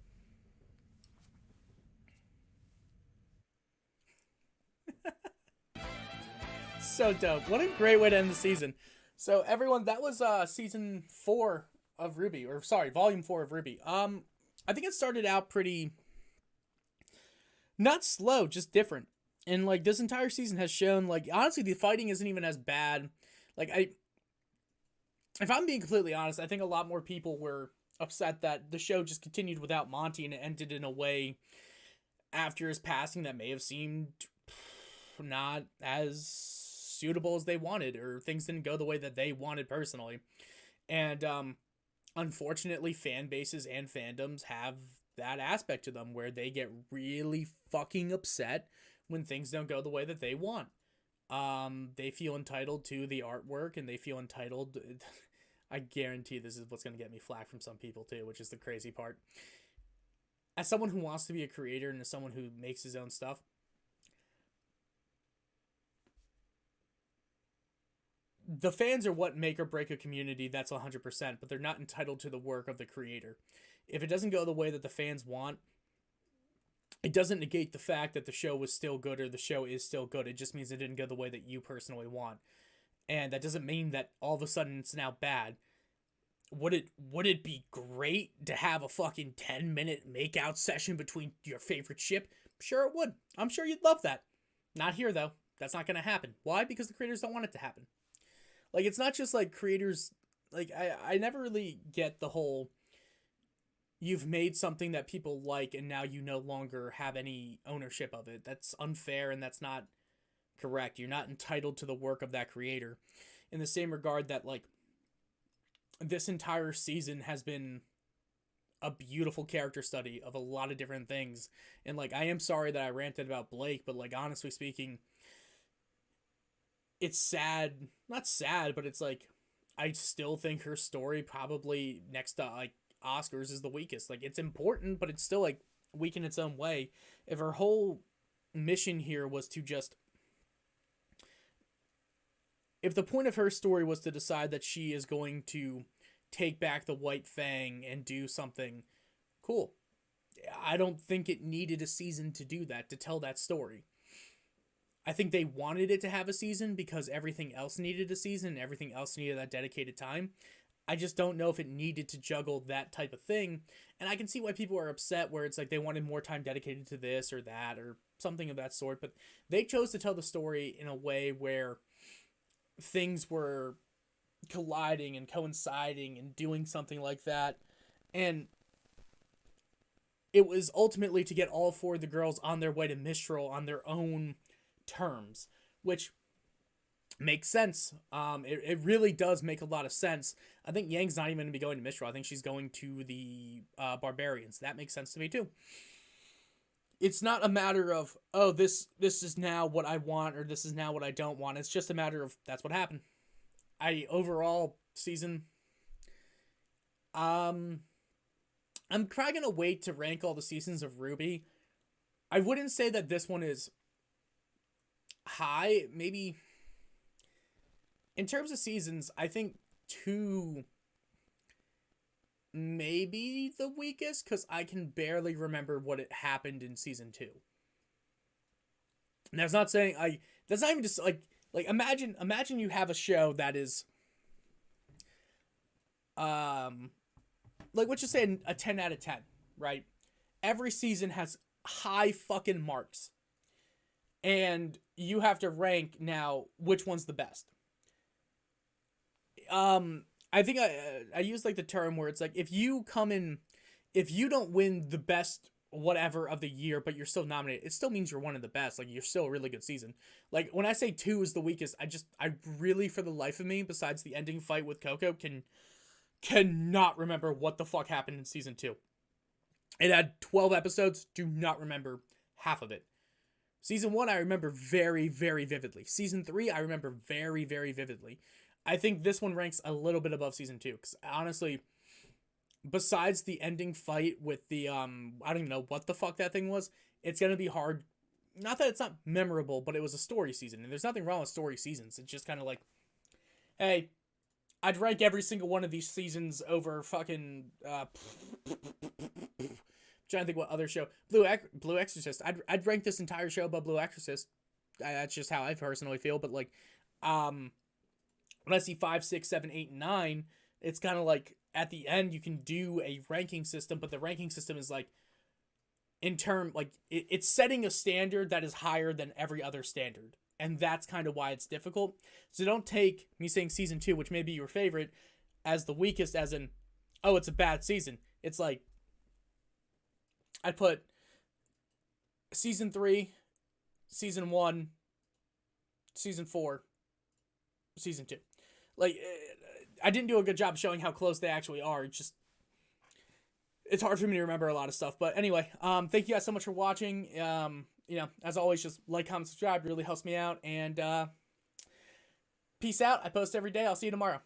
So dope. What a great way to end the season. So everyone, that was season 4 of RWBY, or sorry, volume 4 of RWBY. I think it started out pretty not slow, just different. And like this entire season has shown, like, honestly, the fighting isn't even as bad. Like, if I'm being completely honest, I think a lot more people were upset that the show just continued without Monty and it ended in a way after his passing that may have seemed not as suitable as they wanted, or things didn't go the way that they wanted personally. And unfortunately, fan bases and fandoms have that aspect to them where they get really fucking upset when things don't go the way that they want. They feel entitled to the artwork, and they feel entitled. I guarantee this is what's going to get me flack from some people too, which is the crazy part. As someone who wants to be a creator and as someone who makes his own stuff, the fans are what make or break a community, that's 100%, but they're not entitled to the work of the creator. If it doesn't go the way that the fans want, it doesn't negate the fact that the show was still good or the show is still good. It just means it didn't go the way that you personally want. And that doesn't mean that all of a sudden it's now bad. Would it be great to have a fucking 10-minute makeout session between your favorite ship? Sure it would. I'm sure you'd love that. Not here, though. That's not going to happen. Why? Because the creators don't want it to happen. Like, it's not just like creators... Like, I never really get the whole... You've made something that people like and now you no longer have any ownership of it. That's unfair and that's not correct. You're not entitled to the work of that creator. In the same regard that, like, this entire season has been a beautiful character study of a lot of different things. And, like, I am sorry that I ranted about Blake, but, like, honestly speaking, it's sad. Not sad, but it's like, I still think her story probably next to, like, Oscars is the weakest. Like, it's important, but it's still, like, weak in its own way. If her whole mission here was to just... If the point of her story was to decide that she is going to take back the White Fang and do something cool, I don't think it needed a season to do that, to tell that story. I think they wanted it to have a season because everything else needed a season and everything else needed that dedicated time. I just don't know if it needed to juggle that type of thing. And I can see why people are upset where it's like they wanted more time dedicated to this or that or something of that sort. But they chose to tell the story in a way where things were colliding and coinciding and doing something like that. And it was ultimately to get all 4 of the girls on their way to Mistral on their own terms, which makes sense. It really does make a lot of sense. I think Yang's not even going to be going to Mistral. I think she's going to the Barbarians. That makes sense to me too. It's not a matter of, oh, this is now what I want or this is now what I don't want. It's just a matter of that's what happened. overall season, I'm probably gonna wait to rank all the seasons of RWBY. I wouldn't say that this one is high. Maybe in terms of seasons, I think 2 maybe the weakest, because I can barely remember what it happened in season 2. And that's not saying that's not even just like imagine you have a show that is like, let's just say a 10 out of 10, right? Every season has high fucking marks, and you have to rank now which one's the best. I think I use like the term where it's like, if you don't win the best whatever of the year, but you're still nominated, it still means you're one of the best. Like, you're still a really good season. Like, when I say 2 is the weakest, I really, for the life of me, besides the ending fight with Coco, cannot remember what the fuck happened in season 2. It had 12 episodes, do not remember half of it. Season 1, I remember very, very vividly. Season 3, I remember very, very vividly. I think this one ranks a little bit above season 2, because honestly, besides the ending fight with the, I don't even know what the fuck that thing was, it's going to be hard. Not that it's not memorable, but it was a story season, and there's nothing wrong with story seasons. It's just kind of like, hey, I'd rank every single one of these seasons over fucking, trying to think what other show. Blue Exorcist. I'd rank this entire show above Blue Exorcist. That's just how I personally feel, but like, when I see 5, 6, 7, 8, and 9, it's kind of like, at the end, you can do a ranking system, but the ranking system is like, it's setting a standard that is higher than every other standard. And that's kind of why it's difficult. So don't take me saying season 2, which may be your favorite, as the weakest, as in, oh, it's a bad season. It's like, I put season 3, season 1, season 4, season 2. Like, I didn't do a good job showing how close they actually are. It's hard for me to remember a lot of stuff. But anyway, thank you guys so much for watching. As always, just like, comment, subscribe. It really helps me out. And peace out. I post every day. I'll see you tomorrow.